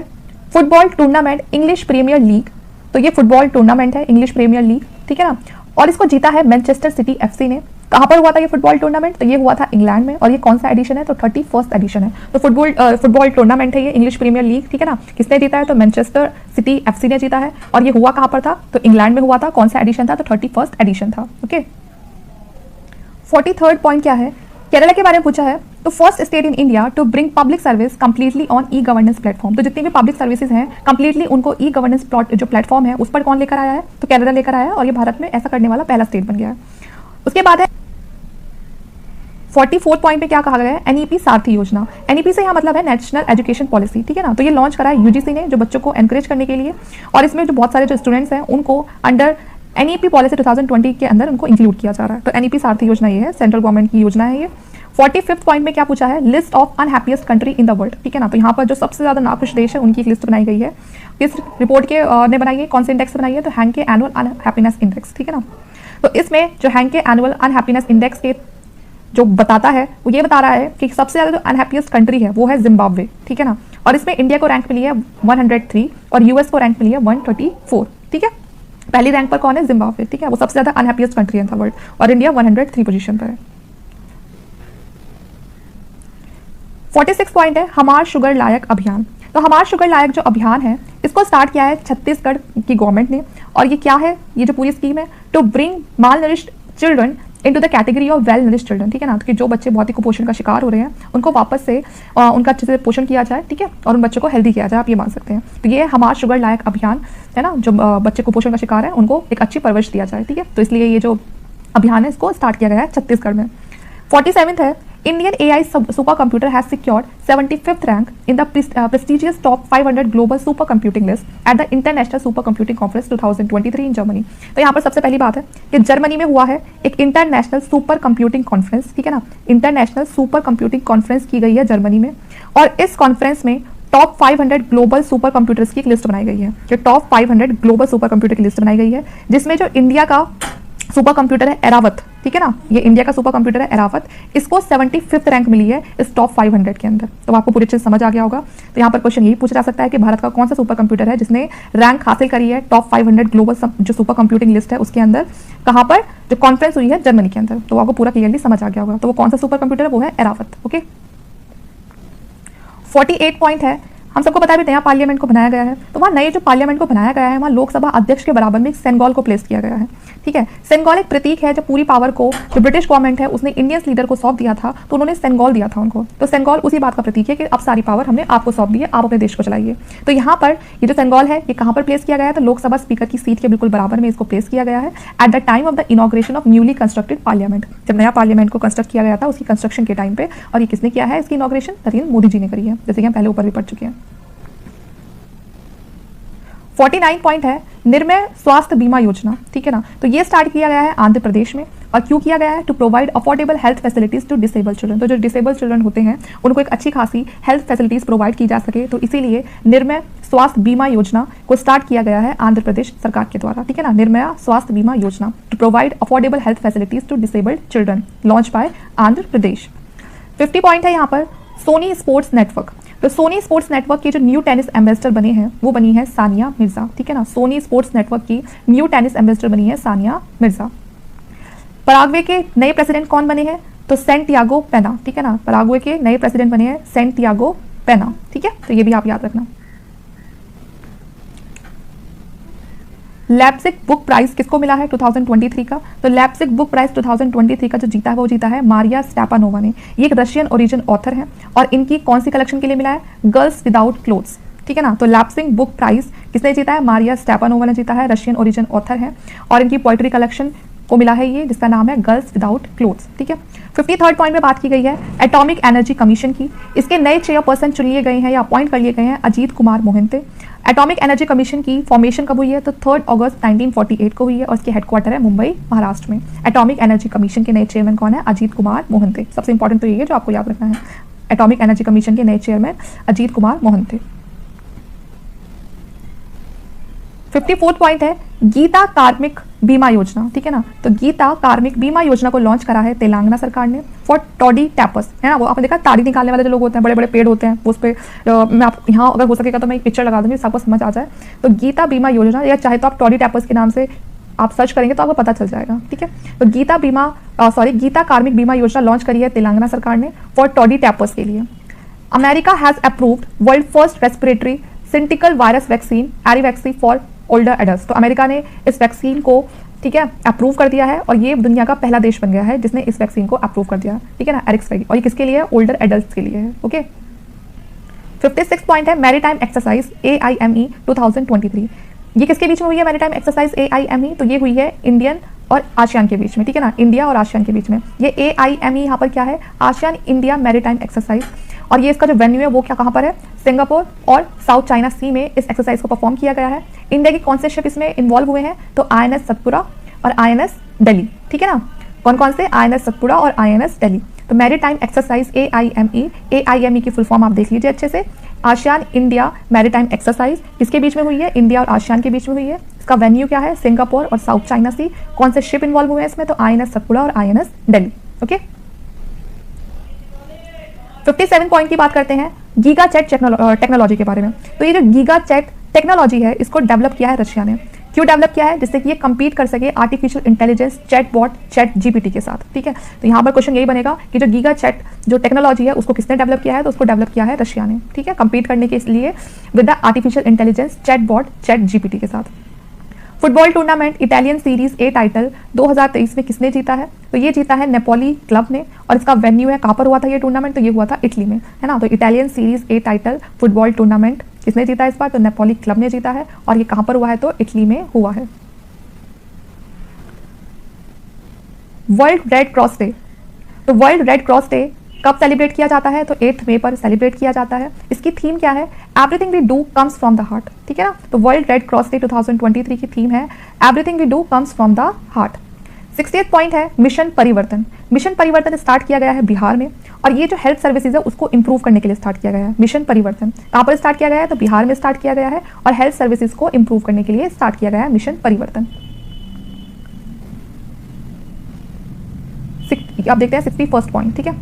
football tournament English Premier League. तो ये फुटबॉल टूर्नामेंट है इंग्लिश प्रीमियर लीग, ठीक है ना, और इसको जीता है मैनचेस्टर सिटी एफसी ने। कहां पर हुआ था ये फुटबॉल टूर्नामेंट? तो ये हुआ था इंग्लैंड में, और ये कौन सा एडिशन है? तो 31st एडिशन है। तो फुटबॉल टूर्नामेंट है ये इंग्लिश प्रीमियर लीग, ठीक है ना। किसने जीता है? तो मैनचेस्टर सिटी एफसी ने जीता है, और ये हुआ कहां पर था? तो इंग्लैंड में हुआ था। कौन सा एडिशन था? तो 31st एडिशन था। ओके, 43rd पॉइंट क्या है? केरला के बारे में पूछा है। तो first state in India to bring public service completely on e governance platform. तो जितनी भी पब्लिक सर्विसेज हैं कंप्लीटली उनको ई गवर्नेंस जो प्लेटफॉर्म है उस पर कौन लेकर आया है? तो केरला लेकर आया है, और ये भारत में ऐसा करने वाला पहला स्टेट बन गया है। उसके बाद है 44 पॉइंट पे क्या कहा गया है? एनईपी सारथी योजना। एनईपी से यहाँ मतलब है नेशनल एजुकेशन पॉलिसी, ठीक है ना। तो ये लॉन्च करा है यूजीसी ने, जो बच्चों को एनकरेज करने के लिए, और इसमें जो बहुत सारे जो स्टूडेंट्स हैं उनको अंडर एनईपी पॉलिसी 2020 के अंदर उनको इंक्लूड किया जा रहा है। तो एनईपी सारथी योजना ये है, सेंट्रल गवर्नमेंट की योजना है ये। 45th पॉइंट में क्या पूछा है? List of unhappiest country in the world, ठीक है ना। तो यहाँ पर जो सबसे ज्यादा नाखुश देश है उनकी एक लिस्ट बनाई गई है। इस रिपोर्ट के ने बनाई है, कौन से इंडेक्स बनाई है? तो हैंके एनुअल अनहैप्पीनेस इंडेक्स, ठीक है ना। तो इसमें जो हैंके एनुअल अनहैप्पीनेस इंडेक्स के जो बताता है वो ये बता रहा है कि सबसे ज्यादा जो अनहैप्पीएस्ट कंट्री है वो है जिम्बाब्वे, ठीक है ना। और इसमें इंडिया को रैंक मिली है 103 और यूएस को रैंक मिली है 134, ठीक है। पहली रैंक पर कौन है? जिम्बाब्वे, ठीक है। वो सबसे ज्यादा अनहैप्पीएस्ट कंट्री है इन द वर्ल्ड, और इंडिया 103 पोजीशन पर है। 46 पॉइंट है हमार शुगर लायक अभियान। तो हमार शुगर लायक जो अभियान है इसको स्टार्ट किया है छत्तीसगढ़ की गवर्नमेंट ने, और ये क्या है? ये जो पूरी स्कीम है to bring malnourished children into the category of well nourished children, ठीक है ना। तो कि जो बच्चे बहुत ही कुपोषण का शिकार हो रहे हैं उनको वापस से उनका अच्छे से पोषण किया जाए, ठीक है, और उन बच्चों को हेल्दी किया जाए, आप ये मान सकते हैं। तो ये हमार शुगर लायक अभियान है ना, जो बच्चे कुपोषण का शिकार है उनको एक अच्छी परवरिश दिया जाए, ठीक है। तो इसलिए ये जो अभियान है इसको स्टार्ट किया गया है छत्तीसगढ़ में। 47th है Indian AI supercomputer has secured 75th rank in the prestigious top 500 global supercomputing list at the International Supercomputing Conference 2023 in Germany। तो यहाँ पर सबसे पहली बात है कि जर्मनी में हुआ है एक इंटरनेशनल सुपर कंप्यूटिंग कॉन्फ्रेंस, ठीक है ना, इंटरनेशनल सुपर कंप्यूटिंग कॉन्फ्रेंस की गई है जर्मनी में, और इस कॉन्फ्रेंस में टॉप 500 ग्लोबल सुपर कंप्यूटर्स की एक लिस्ट बनाई गई है। जो टॉप 500 ग्लोबल सुपर कंप्यूटर की लिस्ट बनाई गई है, जिसमें जो इंडिया का सुपर कंप्यूटर है एरावत, ठीक है ना, ये इंडिया का सुपर कंप्यूटर है एरावत, इसको 75th रैंक मिली है इस टॉप 500 के अंदर। तो आपको पूरी चीज समझ आ गया होगा। तो यहाँ पर क्वेश्चन यही पूछा जा सकता है कि भारत का कौन सा सुपर कंप्यूटर है जिसने रैंक हासिल करी है टॉप 500 ग्लोबल जो सुपर कंप्यूटिंग लिस्ट है उसके अंदर, कहाँ पर, जो कॉन्फ्रेंस हुई है जर्मनी के अंदर। तो आपको पूरा क्लियरली समझ आ गया होगा। तो वो कौन सा सुपर कंप्यूटर है, वो है एरावत। ओके, 48 पॉइंट है। हम सबको पता है नया पार्लियामेंट को बनाया गया है, तो वहाँ नए जो पार्लियामेंट को बनाया गया है वहाँ लोकसभा अध्यक्ष के बराबर में सेनेगल को प्लेस किया गया है, ठीक है। सेनेगल एक प्रतीक है, जब पूरी पावर को जो ब्रिटिश गवर्नमेंट है उसने इंडियन लीडर को सौंप दिया था तो उन्होंने सेनेगल दिया था उनको। तो सेनेगल उसी बात का प्रतीक है कि अब सारी पावर हमने आपको सौंप दी है, आप अपने देश को चलाइए। तो यहाँ पर ये जो सेनेगल है ये कहाँ पर प्लेस किया गया है, तो लोकसभा स्पीकर की सीट के बिल्कुल बराबर में इसको प्लेस किया गया है at the time off the inauguration of newly constructed parliament. जब नया पार्लियामेंट को कंस्ट्रक्ट किया गया था उसकी कंस्ट्रक्शन के टाइम पे, और ये किसने किया है, इसकी इनॉग्रेशन नरेंद्र मोदी जी ने करी है, जैसे कि हम पहले ऊपर भी पढ़ चुके हैं। 49 पॉइंट है निर्मय स्वास्थ्य बीमा योजना, ठीक है ना। तो ये स्टार्ट किया गया है आंध्र प्रदेश में, और क्यों किया गया है, to provide affordable health facilities to disable children. तो जो डिसेबल चिल्ड्रन होते हैं उनको एक अच्छी खासी हेल्थ फैसिलिटीज प्रोवाइड की जा सके, तो इसीलिए निर्मय स्वास्थ्य बीमा योजना को स्टार्ट किया गया है आंध्र प्रदेश सरकार के द्वारा, ठीक है ना। निर्मय स्वास्थ्य बीमा योजना to provide affordable health facilities to disabled children, launch by Andhra Pradesh. 50 point है यहाँ पर सोनी स्पोर्ट्स नेटवर्क। तो सोनी स्पोर्ट्स नेटवर्क के जो न्यू टेनिस एम्बेसडर बने हैं वो बनी है सानिया मिर्जा, ठीक है ना। सोनी स्पोर्ट्स नेटवर्क की न्यू टेनिस एम्बेसडर बनी है सानिया मिर्जा। पराग्वे के नए प्रेसिडेंट कौन बने हैं, तो सैंटियागो पेना, ठीक है ना। पराग्वे के नए प्रेसिडेंट बने हैं सैंटियागो पेना, ठीक है। तो ये भी आप याद रखना। लैप्सिक बुक प्राइज किसको मिला है 2023 का, तो लैप्सिक बुक प्राइज 2023 का जो जीता है वो जीता है मारिया स्टेपानोवा ने। ये एक रशियन ओरिजिन ऑथर है और इनकी कौन सी कलेक्शन के लिए मिला है, गर्ल्स विदाउट क्लोथ्स, ठीक है ना। तो लैप्सिक बुक प्राइज किसने जीता है, मारिया स्टेपानोवा ने जीता है, रशियन ओरिजिन ऑथर है, और इनकी पोइट्री कलेक्शन को मिला है ये, जिसका नाम है गर्ल्स विदाउट क्लोथ्स, ठीक है। 53rd पॉइंट में बात की गई है एटॉमिक एनर्जी कमीशन की। इसके नए चेयरपर्सन चुन लिए गए हैं या अपॉइंट कर लिए गए हैं Ajit Kumar Mohanty. Atomic energy commission की फॉर्मेशन कब हुई है, तो 3 अगस्त 1948 को हुई है, और इसकी हेडक्वार्टर है मुंबई महाराष्ट्र में। एटॉमिक एनर्जी कमीशन के नए चेयरमैन कौन है, अजीत कुमार मोहंते। सबसे इंपॉर्टेंट तो ये है जो आपको याद रखना है, एटॉमिक एनर्जी कमीशन के नए chairman Ajit Kumar Mohanty. 54th point है गीता कार्मिक बीमा योजना, ठीक है ना। तो गीता कार्मिक बीमा योजना को लॉन्च करा है तेलंगाना सरकार ने फॉर टॉडी टैपर्स, है ना। वो आपने देखा ताड़ी निकालने वाले जो लोग होते हैं, बड़े बड़े पेड़ होते हैं, उस पर मैं आप यहाँ अगर हो सकेगा तो मैं एक पिक्चर लगा दूंगी, सबको समझ आ जाए। तो गीता बीमा योजना, या चाहे तो आप टॉडी टैपर्स के नाम से आप सर्च करेंगे तो आपको पता चल जाएगा, ठीक है। तो गीता कार्मिक बीमा योजना लॉन्च करी है तेलंगाना सरकार ने फॉर टॉडी टैपर्स के लिए। America has approved world first respiratory syncytial virus vaccine Arexvy for older adults. तो अमेरिका ने इस वैक्सीन को, ठीक है, अप्रूव कर दिया है, और ये दुनिया का पहला देश बन गया है जिसने इस वैक्सीन को अप्रूव कर दिया, ठीक है ना, एरिक्स। और ये किसके लिए है, ओल्डर एडल्ट्स के लिए है, ओके। 56 पॉइंट है मैरीटाइम एक्सरसाइज AIME 2023। ये किसके बीच में हुई है मैरीटाइम एक्सरसाइज AIME, तो ये हुई है इंडियन और आसियान के बीच में, ठीक है ना, इंडिया और आसियान के बीच में। ये AIME यहाँ पर क्या है, आसियान इंडिया मैरीटाइम एक्सरसाइज, और ये इसका जो वेन्यू है वो क्या कहाँ पर है, सिंगापुर और साउथ चाइना सी में इस एक्सरसाइज को परफॉर्म किया गया है। इंडिया के कौन से शिप इसमें इन्वॉल्व हुए हैं, तो INS सतपुरा और INS दिल्ली, ठीक है ना। कौन कौन से, INS सतपुरा और INS दिल्ली। तो मैरीटाइम एक्सरसाइज AIME की फुल फॉर्म आप देख लीजिए अच्छे से। आसियान इंडिया मैरीटाइम एक्सरसाइज किसके बीच में हुई है, इंडिया और आसियान के बीच में हुई है। इसका वेन्यू क्या है, सिंगापुर और साउथ चाइना सी। कौन से शिप इन्वॉल्व हुए हैं इसमें, तो INS सतपुरा और INS दिल्ली, ओके। 57 पॉइंट की बात करते हैं गीगा चैट टेक्नोलॉजी के बारे में। तो ये जो गीगा चैट टेक्नोलॉजी है इसको डेवलप किया है रशिया ने। क्यों डेवलप किया है, जिससे कि ये कंपीट कर सके artificial intelligence chatbot chat GPT के साथ, ठीक है। तो यहाँ पर क्वेश्चन यही बनेगा कि जो गीगा चैट जो टेक्नोलॉजी है उसको किसने डेवलप किया है, तो उसको डेवलप किया है रशिया ने, ठीक है, कंपीट करने के लिए with the artificial intelligence chatbot chat GPT के साथ। Football tournament Italian Serie A title 2023 में किसने जीता है, तो ये जीता है नेपोली क्लब ने, और इसका वेन्यू है कहाँ पर हुआ था ये टूर्नामेंट, तो ये हुआ था इटली में, है ना। तो Italian Serie A title football tournament किसने जीता है इस बार, तो नेपोली क्लब ने जीता है, और ये कहाँ पर हुआ है, तो इटली में हुआ है। वर्ल्ड रेड क्रॉस डे, तो वर्ल्ड रेड क्रॉस डे कब सेलिब्रेट किया जाता है? तो 8 मई पर सेलिब्रेट किया जाता है। इसकी थीम क्या है? Everything we do comes from the heart, ठीक है ना। तो वर्ल्ड रेड क्रॉस डे 2023 की थीम है everything we do comes from the heart. 68 point है मिशन परिवर्तन। मिशन परिवर्तन स्टार्ट किया गया है बिहार में, और ये जो हेल्थ सर्विसेज है उसको इंप्रूव करने के लिए स्टार्ट किया गया है। मिशन परिवर्तन कहाँ पर स्टार्ट किया गया है? तो बिहार में स्टार्ट किया गया है, और हेल्थ सर्विसेज को इंप्रूव करने के लिए स्टार्ट किया गया है मिशन परिवर्तन। आप देखते हैं 61st पॉइंट, ठीक है।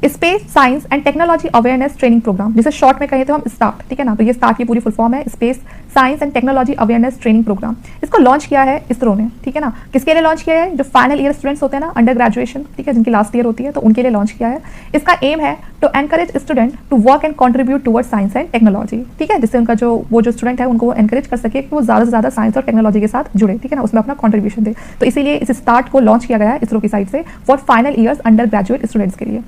Space science and technology awareness training programme, जिसे शॉर्ट में कहे तो हम स्टार्ट, ठीक है ना। तो ये स्टार्ट की पूरी फुल फॉर्म है, space science and technology awareness training programme. इसको लॉन्च किया है इसरो ने, ठीक है ना। किसके लिए लॉन्च किया है? जो फाइनल ईयर स्टूडेंट्स होते हैं ना, अंडर ग्रेजुएशन, ठीक है, जिनकी लास्ट ईयर होती है, तो उनके लिए लॉन्च किया है। इसका एम है to encourage student to work and contribute toward science and technology, ठीक है, जिससे उनका जो स्टूडेंट है उनको एनकरेज कर सके कि वो ज़्यादा से ज़्यादा साइंस और टेक्नोलॉजी के साथ जुड़े, ठीक है ना, उसमें अपना कॉन्ट्रीब्यूशन दे। तो इसीलिए इस स्टार्ट को लॉन्च किया गया है इसरो की साइड से for final years under graduate students के लिए।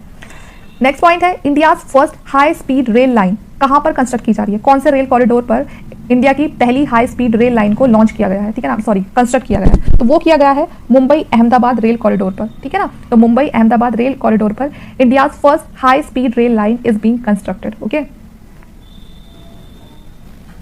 नेक्स्ट पॉइंट है India first high speed rail line कहां पर कंस्ट्रक्ट की जा रही है? कौन से रेल कॉरिडोर पर इंडिया की पहली हाई स्पीड रेल लाइन को लॉन्च किया गया है, ठीक है ना, सॉरी कंस्ट्रक्ट किया गया है? तो वो किया गया है मुंबई अहमदाबाद रेल कॉरिडोर पर, ठीक है ना। तो मुंबई अहमदाबाद रेल कॉरिडोर पर India first high speed rail line is being constructed, okay.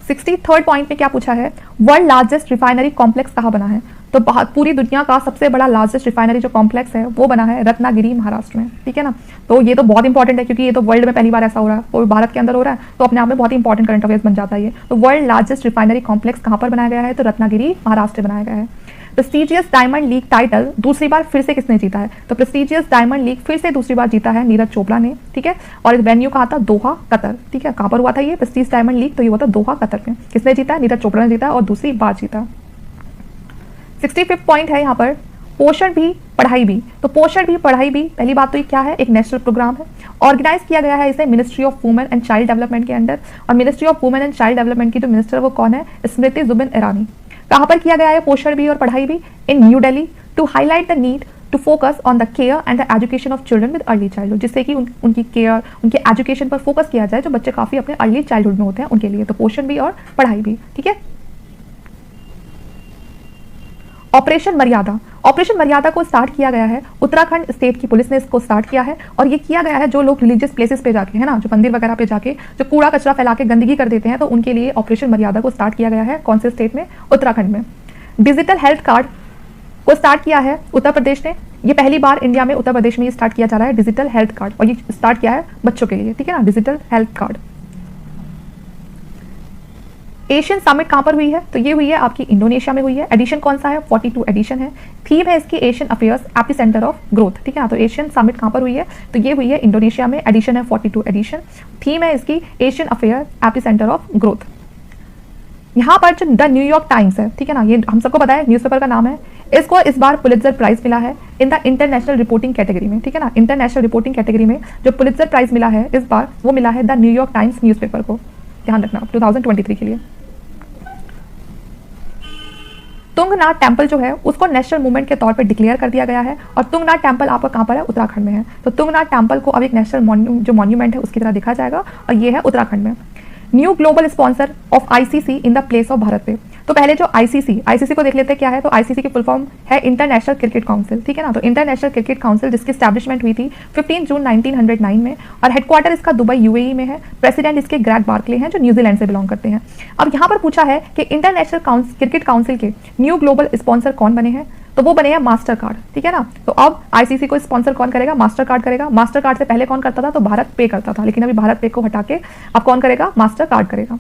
63rd point में क्या पूछा है? वर्ल्ड लार्जेस्ट रिफाइनरी कॉम्प्लेक्स कहाँ बना है? तो पूरी दुनिया का सबसे बड़ा लार्जेस्ट रिफाइनरी जो कॉम्प्लेक्स है वो बना है रत्नागिरी महाराष्ट्र में, ठीक है ना। तो ये तो बहुत इंपॉर्टेंट है, क्योंकि ये तो वर्ल्ड में पहली बार ऐसा हो रहा है, तो भारत के अंदर हो रहा है, तो अपने आप में बहुत ही इंपॉर्टेंट करंट अफेयर्स बन जाता है ये। तो वर्ल्ड लार्जेस्ट रिफाइनरी कॉम्प्लेक्स कहाँ पर बनाया गया है? तो रत्नागिरी महाराष्ट्र में बनाया गया है। प्रेस्टीजियस डायमंड लीग टाइटल दूसरी बार फिर से किसने जीता है? तो प्रेस्टीजियस डायमंड लीग फिर से दूसरी बार जीता है नीरज चोपड़ा ने, ठीक है। और इस वेन्यू कहा था दोहा कतर, ठीक है। कहाँ पर हुआ था ये प्रेस्टीज डायमंड लीग? तो ये हुआ था दोहा कतर में। किसने जीता? नीरज चोपड़ा ने जीता और दूसरी बार जीता। 65th पॉइंट है यहाँ पर पोषण भी पढ़ाई भी। तो पोषण भी पढ़ाई भी, पहली बात तो ये क्या है? एक नेशनल प्रोग्राम है, ऑर्गेनाइज किया गया है इसे ministry of women and child development के अंडर। और ministry of women and child development की जो मिनिस्टर वो कौन है? स्मृति जुबिन ईरानी। कहाँ पर किया गया है पोषण भी और पढ़ाई भी? In New Delhi, to highlight the need to focus on the care and the education of children with early childhood, जिससे कि उनकी केयर, उनके एजुकेशन पर फोकस किया जाए जो बच्चे काफी अपने अर्ली चाइल्डहुड में होते हैं उनके लिए। तो पोषण भी और पढ़ाई भी, ठीक है। ऑपरेशन मर्यादा, ऑपरेशन मर्यादा को स्टार्ट किया गया है उत्तराखंड स्टेट की पुलिस ने इसको स्टार्ट किया है, और ये किया गया है जो लोग रिलीजियस प्लेसेस पे जाके, है ना, जो मंदिर वगैरह पे जाके जो कूड़ा कचरा फैला के गंदगी कर देते हैं, तो उनके लिए ऑपरेशन मर्यादा को स्टार्ट किया गया है। कौन से स्टेट में? उत्तराखंड में। डिजिटल हेल्थ कार्ड को स्टार्ट किया है उत्तर प्रदेश ने। ये पहली बार इंडिया में उत्तर प्रदेश में ये स्टार्ट किया जा रहा है डिजिटल हेल्थ कार्ड, और ये स्टार्ट किया है बच्चों के लिए, ठीक है ना, digital health card. Asian summit कहां पर हुई है? तो ये हुई है आपकी इंडोनेशिया में हुई है। एडिशन कौन सा है? 42 एडिशन है। थीम है इसकी Asian affairs AP centre of growth, ठीक है ना। तो एशियन समिट कहां पर हुई है? तो ये हुई है इंडोनेशिया में। एडिशन है 42 एडिशन। थीम है इसकी Asian affair AP centre of growth. यहाँ पर जो द न्यूयॉर्क टाइम्स है, ठीक है ना, ये हम सबको पता है न्यूज़पेपर का नाम है। इसको इस बार पुलित्जर प्राइज मिला है in the international reporting category में, ठीक है ना। इंटरनेशनल रिपोर्टिंग कैटेगरी में जो पुलित्जर प्राइज मिला है इस बार, वो मिला है द न्यूयॉर्क टाइम्स न्यूज़पेपर को, ध्यान रखना 2023 के लिए। तुंगनाथ टेम्पल जो है उसको नेशनल मूवमेंट के तौर पे डिक्लेयर कर दिया गया है, और तुंगनाथ टेम्पल आपका कहाँ पर है? उत्तराखंड में है। तो तुंगनाथ टेम्पल को अब एक नेशनल जो मॉन्यूमेंट है उसकी तरह देखा जाएगा, और ये है उत्तराखंड में। New global sponsor of ICC in the place of Bharat पे। तो पहले जो आईसीसी को देख लेते हैं क्या है। तो आईसीसी की फुल फॉर्म है इंटरनेशनल क्रिकेट काउंसिल, ठीक है ना। तो इंटरनेशनल क्रिकेट काउंसिल जिसकी एस्टैब्लिशमेंट हुई थी 15 जून 1909 में, और हेडक्वार्टर इसका दुबई यूएई में है। प्रेसिडेंट इसके ग्रेग बार्कले हैं जो न्यूजीलैंड से बिलोंग करते हैं। अब यहाँ पर पूछा है कि इंटरनेशनल क्रिकेट काउंसिल के न्यू ग्लोबल स्पॉन्सर कौन बने हैं? तो वो बने हैं मास्टर कार्ड, ठीक है ना। तो अब आईसीसी को स्पॉन्सर कौन करेगा? मास्टर कार्ड करेगा। मास्टर कार्ड से पहले कौन करता था? तो भारत पे करता था, लेकिन अभी भारत पे को हटा के अब कौन करेगा? मास्टर कार्ड करेगा।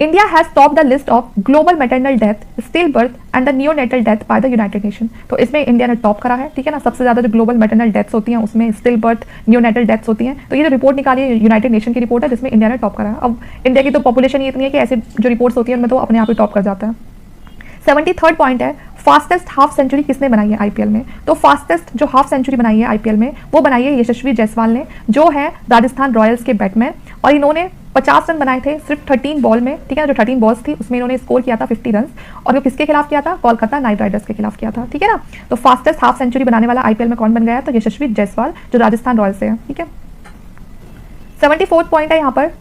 India has topped the list of global maternal death, stillbirth and the neonatal death by the United Nations। तो इसमें इंडिया ने टॉप करा है, ठीक है ना। सबसे ज्यादा जो ग्लोबल मैटरनल डेथ्स होती हैं उसमें स्टिल बर्थ, नियोनेटल डेथ्स होती हैं। तो ये जो रिपोर्ट निकाली है यूनाइटेड नेशन की रिपोर्ट है जिसमें इंडिया ने टॉप करा है। अब इंडिया की तो पॉपुलेशन ये इतनी है कि ऐसे जो रिपोर्ट्स होती है उनमें तो अपने आप ही टॉप कर जाता है। 73rd पॉइंट है फास्टेस्ट हाफ सेंचुरी किसने बनाई है आईपीएल में? तो फास्टेस्ट जो हाफ सेंचुरी बनाई है आईपीएल में वो बनाई है यशस्वी जायसवाल ने, जो है राजस्थान रॉयल्स के बैट्समैन, और इन्होंने 50 रन बनाए थे सिर्फ 13 बॉल में, ठीक है। जो 13 बॉल्स थी उसमें इन्होंने स्कोर किया था 50 रन, और वो किसके खिलाफ किया था? कोलकाता नाइट राइडर्स के खिलाफ किया था, ठीक है ना। तो फास्टेस्ट हाफ सेंचुरी बनाने वाला आईपीएल में कौन बन गया? तो यशस्वी जायसवाल जो राजस्थान रॉयल्स से है, ठीक है। 74th पॉइंट है यहाँ पर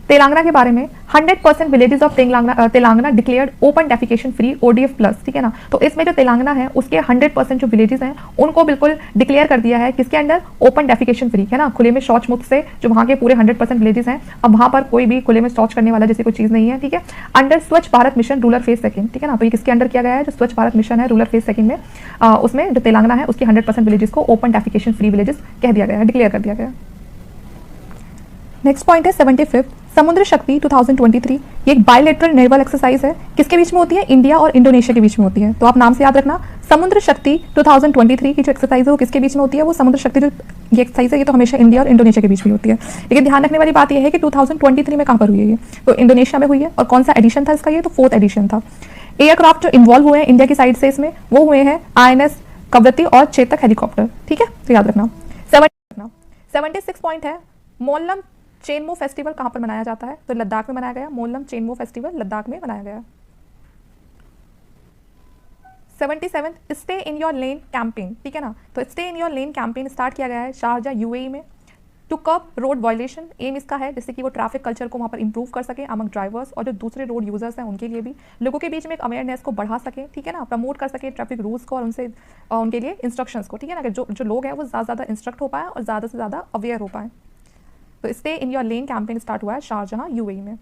तेलंगाना के बारे में 100% villages of Telangana declared open defecation free ODF plus, ठीक है ना। तो इसमें जो तेलंगाना है उसके 100% जो विलेजेस हैं उनको बिल्कुल डिक्लेयर कर दिया है किसके अंडर, ओपन डेफिकेशन फ्री, है ना, खुले में शौच मुक्त से, जो वहाँ के पूरे 100% विलेजेस हैं, अब वहाँ पर कोई भी खुले में शौच करने वाला जैसी कोई चीज़ नहीं है, ठीक है। अंडर स्वच्छ Bharat mission rural phase second, ठीक है ना। तो ये किसके अंडर किया गया है, जो स्वच्छ भारत मिशन है रूरल फेज सेकंड में, उसमें जो तेलंगाना है उसके 100% विलेजेस को ओपन डेफिकेशन फ्री विलेजेस कह दिया गया है, डिक्लेयर कर दिया गया है। नेक्स्ट पॉइंट है 75 समुद्र शक्ति 2023। ये एक बायलैटरल नेवल एक्सरसाइज है, किसके बीच में होती है, इंडिया और इंडोनेशिया के बीच में होती है। तो आप नाम से याद रखना, समुद्र शक्ति 2023 की जो एक्सरसाइज है वो किसके बीच में होती है, वो समुद्र शक्ति जो ये एक्सरसाइज है ये तो हमेशा इंडिया और इंडोनेशिया के बीच में होती है। लेकिन ध्यान रखने वाली बात यह है कि 2023 में कहाँ पर हुई है, ये तो इंडोनेशिया में हुई है। और कौन सा एडिशन था इसका, ये तो 4th एडिशन था। एयरक्राफ्ट जो इन्वॉल्व हुए हैं इंडिया की साइड से इसमें वो हुए हैं INS कवरत्ती और चेतक हेलीकॉप्टर, ठीक है, तो याद रखना। 76 पॉइंट है, मोल्लम चेनमो फेस्टिवल कहाँ पर मनाया जाता है, तो लद्दाख में मनाया गया। मोल्लम चेनमो फेस्टिवल लद्दाख में मनाया गया। 77 stay in your lane campaign, ठीक है ना। तो stay in your lane campaign start किया गया है शारजा UAE में to curb road violation. Aim इसका है जिससे कि वो ट्रैफिक कल्चर को वहाँ पर इंप्रूव कर सके अमंग ड्राइवर्स और जो दूसरे रोड यूजर्स हैं उनके लिए भी, लोगों के बीच में एक अवेयरनेस को बढ़ा सके, ठीक है ना, प्रमोट कर सके ट्रैफिक रूल्स को और उनसे उनके लिए इंस्ट्रक्शंस को, ठीक है ना, कि जो लोग हैं वो ज़्यादा इंस्ट्रक्ट हो पाए और ज़्यादा से ज़्यादा अवेयर हो पाए। तो stay in your lane campaign start हुआ है शारजहां UAE में।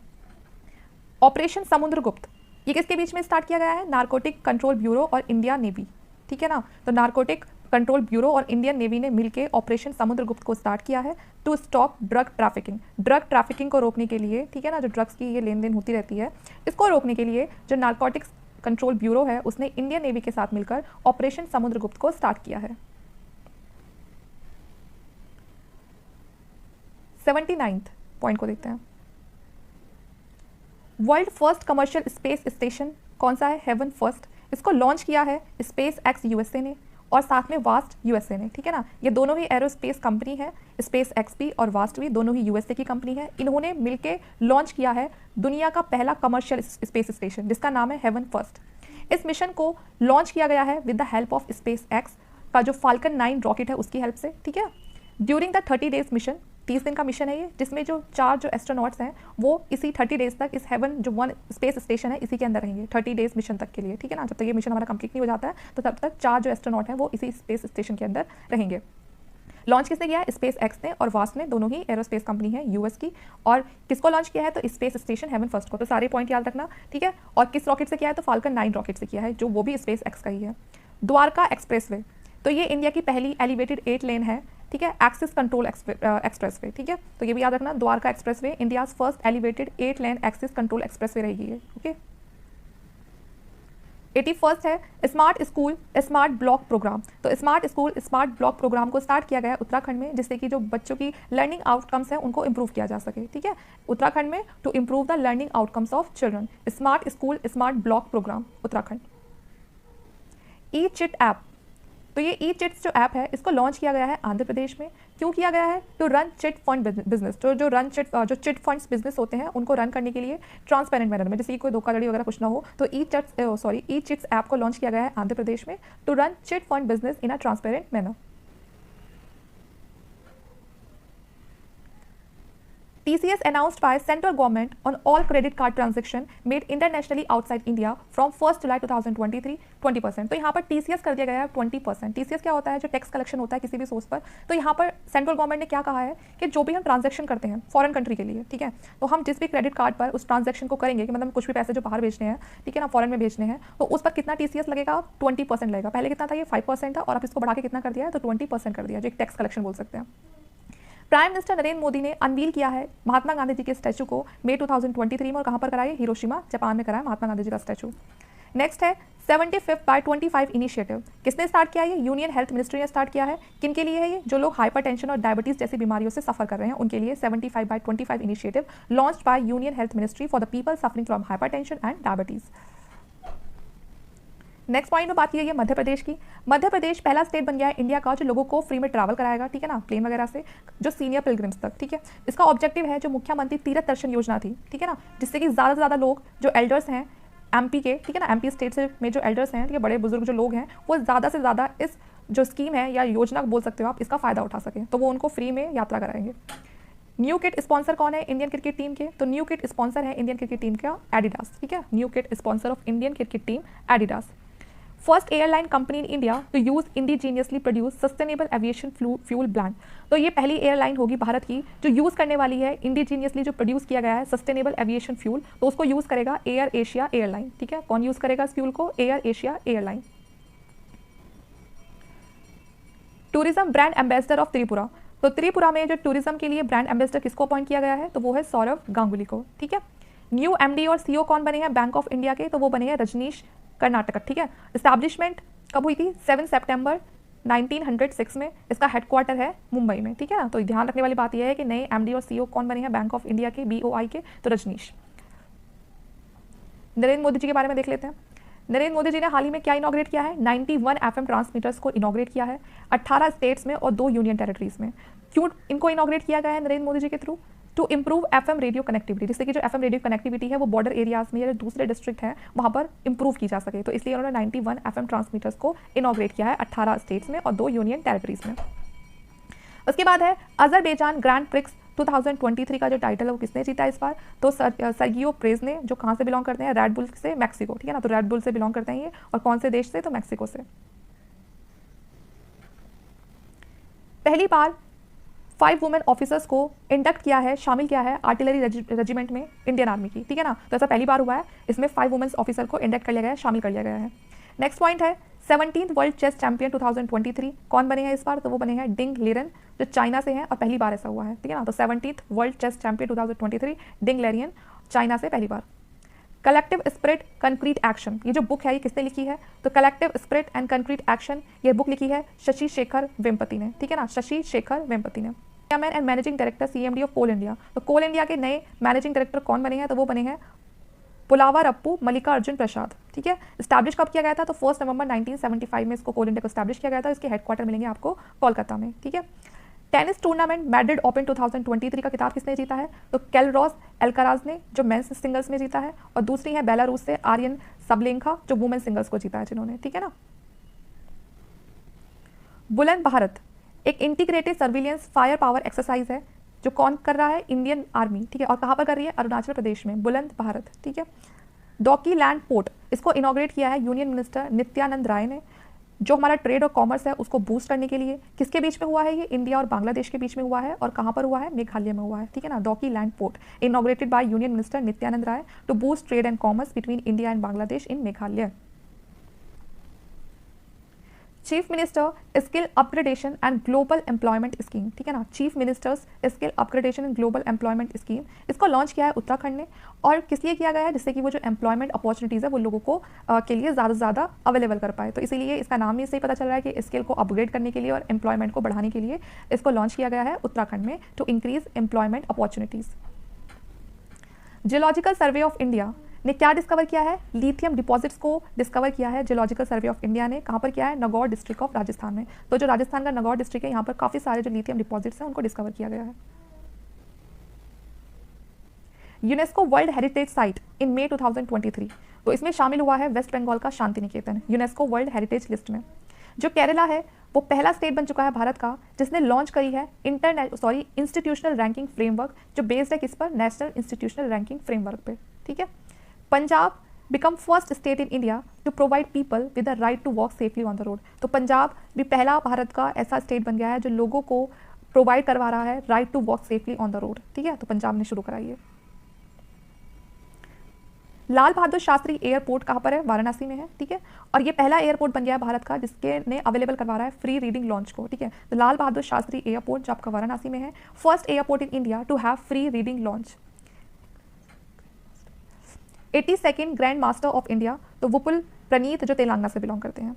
ऑपरेशन समुद्रगुप्त ये किसके बीच में स्टार्ट किया गया है, नारकोटिक कंट्रोल ब्यूरो और इंडिया नेवी, ठीक है ना। तो नारकोटिक कंट्रोल ब्यूरो और इंडियन नेवी ने मिलकर ऑपरेशन समुद्रगुप्त को स्टार्ट किया है टू स्टॉप ड्रग ट्रैफिकिंग को रोकने के लिए, ठीक है ना, जो ड्रग्स की ये लेन देन होती रहती है इसको रोकने के लिए जो नारकोटिक्स कंट्रोल ब्यूरो है उसने इंडियन नेवी के साथ मिलकर ऑपरेशन समुद्रगुप्त को स्टार्ट किया है। 79th पॉइंट को देखते हैं, world first commercial space station कौन सा है, हेवन फर्स्ट। इसको लॉन्च किया है SpaceX USA ने और साथ में वास्ट USA ने, ठीक है ना। ये दोनों ही एरोस्पेस कंपनी है, SpaceX भी और वास्ट भी दोनों ही USA की कंपनी है। इन्होंने मिलकर लॉन्च किया है दुनिया का पहला कमर्शियल स्पेस स्टेशन जिसका नाम है हेवन फर्स्ट। इस मिशन को लॉन्च किया गया है with the help of SpaceX का जो फाल्कन 9 रॉकेट है उसकी हेल्प से, ठीक है। ड्यूरिंग द 30 days मिशन, 30 दिन का मिशन है ये, जिसमें जो 4 जो एस्ट्रोनॉट्स हैं वो इसी 30 डेज तक इस हेवन जो 1 स्पेस स्टेशन है इसी के अंदर रहेंगे 30 डेज मिशन तक के लिए, ठीक है ना। जब तक ये मिशन हमारा कंप्लीट नहीं हो जाता है तो तब तक 4 जो एस्ट्रोनॉट हैं वो इसी स्पेस स्टेशन के अंदर रहेंगे। लॉन्च किसने किया है, SpaceX ने और वास्ट ने, दोनों ही एरोस्पेस कंपनी है US की। और किसको लॉन्च किया है, तो स्पेस स्टेशन हेवन फर्स्ट को। तो सारे पॉइंट याद रखना, ठीक है। और किस रॉकेट से किया है, तो फाल्कन 9 रॉकेट से किया है जो वो भी SpaceX का ही है। द्वारका एक्सप्रेसवे, तो ये इंडिया की पहली एलिवेटेड 8 लेन है, ठीक है, एक्सिस कंट्रोल एक्सप्रेसवे, ठीक है। तो ये भी याद रखना, Dwarka expressway India's first elevated 8 lane access control expressway रहेगी ये, ओके। 81st है smart school smart block programme. तो smart school smart block programme को स्टार्ट किया गया है उत्तराखंड में, जिससे कि जो बच्चों की लर्निंग आउटकम्स हैं उनको इंप्रूव किया जा सके, ठीक है। उत्तराखंड में to improve the learning outcomes of children, smart school smart block programme Uttarakhand. E chit app, तो ये ई चिट्स जो ऐप है इसको लॉन्च किया गया है आंध्र प्रदेश में। क्यों किया गया है, to run chit fund business. तो जो चिट फंड्स बिजनेस होते हैं उनको रन करने के लिए ट्रांसपेरेंट मैनर में, जैसे कि कोई धोखाधड़ी वगैरह कुछ ना हो, तो ई चिट्स ऐप को लॉन्च किया गया है आंध्र प्रदेश में to run chit fund business in a transparent manner. TCS announced by central government on all credit card transaction made internationally outside India from 1st July 2023 20%। तो यहाँ पर TCS कर दिया गया है 20%। TCS क्या होता है, जो टैक्स कलेक्शन होता है किसी भी सोर्स पर। तो यहाँ पर सेंट्रल गवर्नमेंट ने क्या कहा है कि जो भी हम ट्रांजेक्शन करते हैं फॉरेन कंट्री के लिए, ठीक है, तो हम जिस भी क्रेडिट कार्ड पर उस ट्रांजेक्शन को करेंगे कि मतलब कुछ भी पैसे जो बाहर भेजने हैं, ठीक है ना, फॉरेन में भेजने हैं, तो उस पर कितना TCS लगेगा, 20% लगेगा। पहले कितना था, ये 5% था और अब इसको बढ़ा के कितना कर दिया है, तो 20% कर दिया, जो एक टैक्स कलेक्शन बोल सकते हैं। प्राइम मिनिस्टर नरेंद्र मोदी ने अनवील किया है महात्मा गांधी जी के स्टैचू को मई 2023 में, और कहां पर कराया, हिरोशिमा जापान में कराया महात्मा गांधी जी का स्टैचू। नेक्स्ट है 75 by 25 इनिशिएटिव, किसने स्टार्ट किया है, यूनियन हेल्थ मिनिस्ट्री ने स्टार्ट किया है। किन के लिए है ये, जो लोग हाइपरटेंशन और डायबिटीज जैसी बीमारियों से सफर कर रहे हैं उनके लिए 75 by 25 initiative launched by union health ministry for the people suffering from hypertension and diabetes. Next point में बात की है मध्य प्रदेश की। मध्य प्रदेश पहला स्टेट बन गया है इंडिया का जो लोगों को फ्री में ट्रैवल कराएगा, ठीक है ना, प्लेन वगैरह से, जो सीनियर पिलग्रिम्स तक, ठीक है। इसका ऑब्जेक्टिव है जो मुख्यमंत्री तीर्थ दर्शन योजना थी, ठीक है ना, जिससे कि ज़्यादा से ज़्यादा लोग जो एल्डर्स हैं MP के, ठीक है ना, MP स्टेट से में जो एल्डर्स हैं, ठीक है, बड़े बुजुर्ग जो लोग हैं, वो ज़्यादा से ज़्यादा इस जो स्कीम है या योजना बोल सकते हो आप, इसका फ़ायदा उठा सकें, तो वो उनको फ्री में यात्रा कराएंगे। न्यू किट स्पॉन्सर कौन है इंडियन क्रिकेट टीम के? तो न्यू किट स्पॉन्सर है इंडियन क्रिकेट टीम का एडिडास, ठीक है। New kit sponsor of Indian cricket team Adidas. First airline company in India to use indigenously produce sustainable aviation fuel blend. तो ये पहली एयरलाइन होगी भारत की जो यूज करने वाली है इंडिजीनियसली जो प्रोड्यूस किया गया है सस्टेनेबल एविएशन फ्यूल, तो उसको यूज करेगा एयर एशिया एयरलाइन, ठीक है। कौन यूज करेगा इस फ्यूल को? Air Asia airline. Tourism brand ambassador of Tripura. तो त्रिपुरा में जो टूरिज्म के लिए ब्रांड एम्बेसडर किसको अपॉइंट किया गया है? तो वो है सौरव गांगुली को, ठीक है। न्यू एमडी और सीईओ कौन बने हैं बैंक ऑफ इंडिया के? तो वो बने हैं रजनीश कर्नाटक, ठीक है। इस्टेब्लिशमेंट कब हुई थी? 7 सितंबर 1906 में। इसका हेडक्वार्टर है मुंबई में, ठीक है ना। तो ध्यान रखने वाली बात यह है कि नए एमडी और सीईओ कौन बने हैं बैंक ऑफ इंडिया के, बीओआई के? तो रजनीश। नरेंद्र मोदी जी के बारे में देख लेते हैं। नरेंद्र मोदी जी ने हाल ही में क्या इनॉग्रेट किया है? 91 एफएम ट्रांसमीटर्स को इनॉग्रेट किया है 18 स्टेट्स में और 2 यूनियन टेरिटरीज में। क्यों इनको इनॉग्रेट किया गया है नरेंद्र मोदी जी के through? To improve FM radio connectivity, जिससे कि जो एफएम रेडियो कनेक्टिविटी है वो बॉर्डर एरियाज में या दूसरे डिस्ट्रिक्ट हैं वहाँ पर इंप्रूव की जा सके। तो इसलिए उन्होंने 91 एफएम ट्रांसमीटर्स को इनॉग्रेट किया है 18 स्टेट्स में और 2 यूनियन टेरिटरीज में। उसके बाद है अजरबैजान ग्रैंड प्रिक्स 2023 का जो टाइटल है वो किसने जीता इस बार? तो सर्गियो प्रेज ने, जो कहाँ से बिलोंग करते हैं? रेड बुल से, मैक्सिको, ठीक है ना। तो रेड बुल से बिलोंग करते हैं ये, और कौन से देश से? तो मैक्सिको से। पहली बार 5 वुमेन ऑफिसर्स को इंडक्ट किया है, शामिल किया है आर्टिलरी रेजिमेंट में इंडियन आर्मी की, ठीक है ना। तो ऐसा पहली बार हुआ है, इसमें 5 वुमेन ऑफिसर को इंडक्ट कर लिया गया है, शामिल कर लिया गया है। नेक्स्ट पॉइंट है 17th वर्ल्ड चेस चैंपियन 2023 कौन बने हैं इस बार? तो वो बने हैं डिंग लेरन, जो चाइना से हैं और पहली बार ऐसा हुआ है, ठीक है ना। तो 17th वर्ल्ड चेस चैंपियन 2023 डिंग लेरियन, चाइना से पहली बार। कलेक्टिव स्पिरिट कंक्रीट एक्शन, ये जो बुक है ये किसने लिखी है? तो collective spirit and concrete action ये बुक लिखी है शशि शेखर वेम्पति ने, ठीक है ना। शशि शेखर वेम्पति ने। Chairman and managing director CMD of Coal India. तो कोल इंडिया के नए मैनेजिंग डायरेक्टर कौन बने हैं? तो वो बने हैं पुलावारप्पू मल्लिकार्जुन प्रसाद, ठीक है। स्टैब्लिश कब किया गया था? तो 1 नवंबर 1975 में इसको कोल इंडिया को स्टैब्लिश किया गया था। इसके हेडक्वार्टर मिलेंगे आपको कोलकाता में, ठीक है। टेनिस टूर्नामेंट मैड्रिड ओपन 2023 का खिताब किसने जीता है? तो कैलरॉस एल्काराज ने, जो मेंस सिंगल्स में जीता है, और दूसरी है बेलारूस से आर्यन सबलेंका, जो वुमेन सिंगल्स को जीता है जिन्होंने, ठीक है ना। बुलंद भारत एक integrated surveillance fire power exercise है जो कौन कर रहा है? इंडियन आर्मी, ठीक है। और कहाँ पर कर रही है? अरुणाचल प्रदेश में, बुलंद भारत, ठीक है। डॉकी लैंड पोर्ट इसको इनॉग्रेट किया है यूनियन मिनिस्टर नित्यानंद राय ने, जो हमारा ट्रेड और कॉमर्स है उसको बूस्ट करने के लिए। किसके बीच में हुआ है ये? इंडिया और बांग्लादेश के बीच में हुआ है, और कहाँ पर हुआ है? मेघालय में हुआ है, ठीक है ना। Dawki land port inaugurated by union minister Nityanand Rai to boost trade and commerce between India and Bangladesh in Meghalaya. Chief minister skill upgradation and global employment scheme, ठीक है ना। Chief minister's skill upgradation and global employment scheme, इसको लॉन्च किया है उत्तराखंड ने, और किस लिए किया गया है? जिससे कि वो जो एम्प्लॉयमेंट अपॉर्चुनिटीज़ है वो लोगों को के लिए ज़्यादा से ज़्यादा अवेलेबल कर पाए। तो इसीलिए इसका नाम ही से ही पता चल रहा है कि स्किल को अपग्रेड करने के लिए और एम्प्लॉयमेंट को बढ़ाने के लिए इसको लॉन्च किया गया है उत्तराखंड में, to increase employment opportunities. Geological survey of India ने क्या डिस्कवर किया है? लिथियम डिपॉजिट्स को डिस्कवर किया है जियोलॉजिकल सर्वे ऑफ इंडिया ने। कहाँ पर किया है? नागौर डिस्ट्रिक्ट ऑफ राजस्थान में। तो जो राजस्थान का नागौर डिस्ट्रिक्ट है यहाँ पर काफ़ी सारे जो लिथियम डिपॉजिट्स हैं उनको डिस्कवर किया गया है। यूनेस्को वर्ल्ड हेरिटेज साइट इन मई 2023, तो इसमें शामिल हुआ है वेस्ट बंगाल का Shanti Niketan UNESCO world heritage list में। जो केरला है वो पहला स्टेट बन चुका है भारत का जिसने लॉन्च करी है इंस्टीट्यूशनल रैंकिंग फ्रेमवर्क, जो बेस्ड है किस पर? नेशनल इंस्टीट्यूशनल रैंकिंग फ्रेमवर्क पे, ठीक है। Punjab become first state in India to provide people with the right to walk safely on the road. तो पंजाब भी पहला भारत का ऐसा स्टेट बन गया है जो लोगों को प्रोवाइड करवा रहा है right to walk safely on the road, ठीक है। तो पंजाब ने शुरू कराई है। लाल बहादुर शास्त्री एयरपोर्ट कहाँ पर है? वाराणसी में है, ठीक है। और ये पहला एयरपोर्ट बन गया है भारत का जिसके ने अवेलेबल करवा रहा है फ्री रीडिंग लॉन्च को, ठीक है। तो लाल बहादुर शास्त्री एयरपोर्ट जो आपका वाराणसी में है, first airport in India to have free reading launch. 82nd grandmaster of India, तो वुपुल प्रणीत जो तेलंगाना से बिलोंग करते हैं,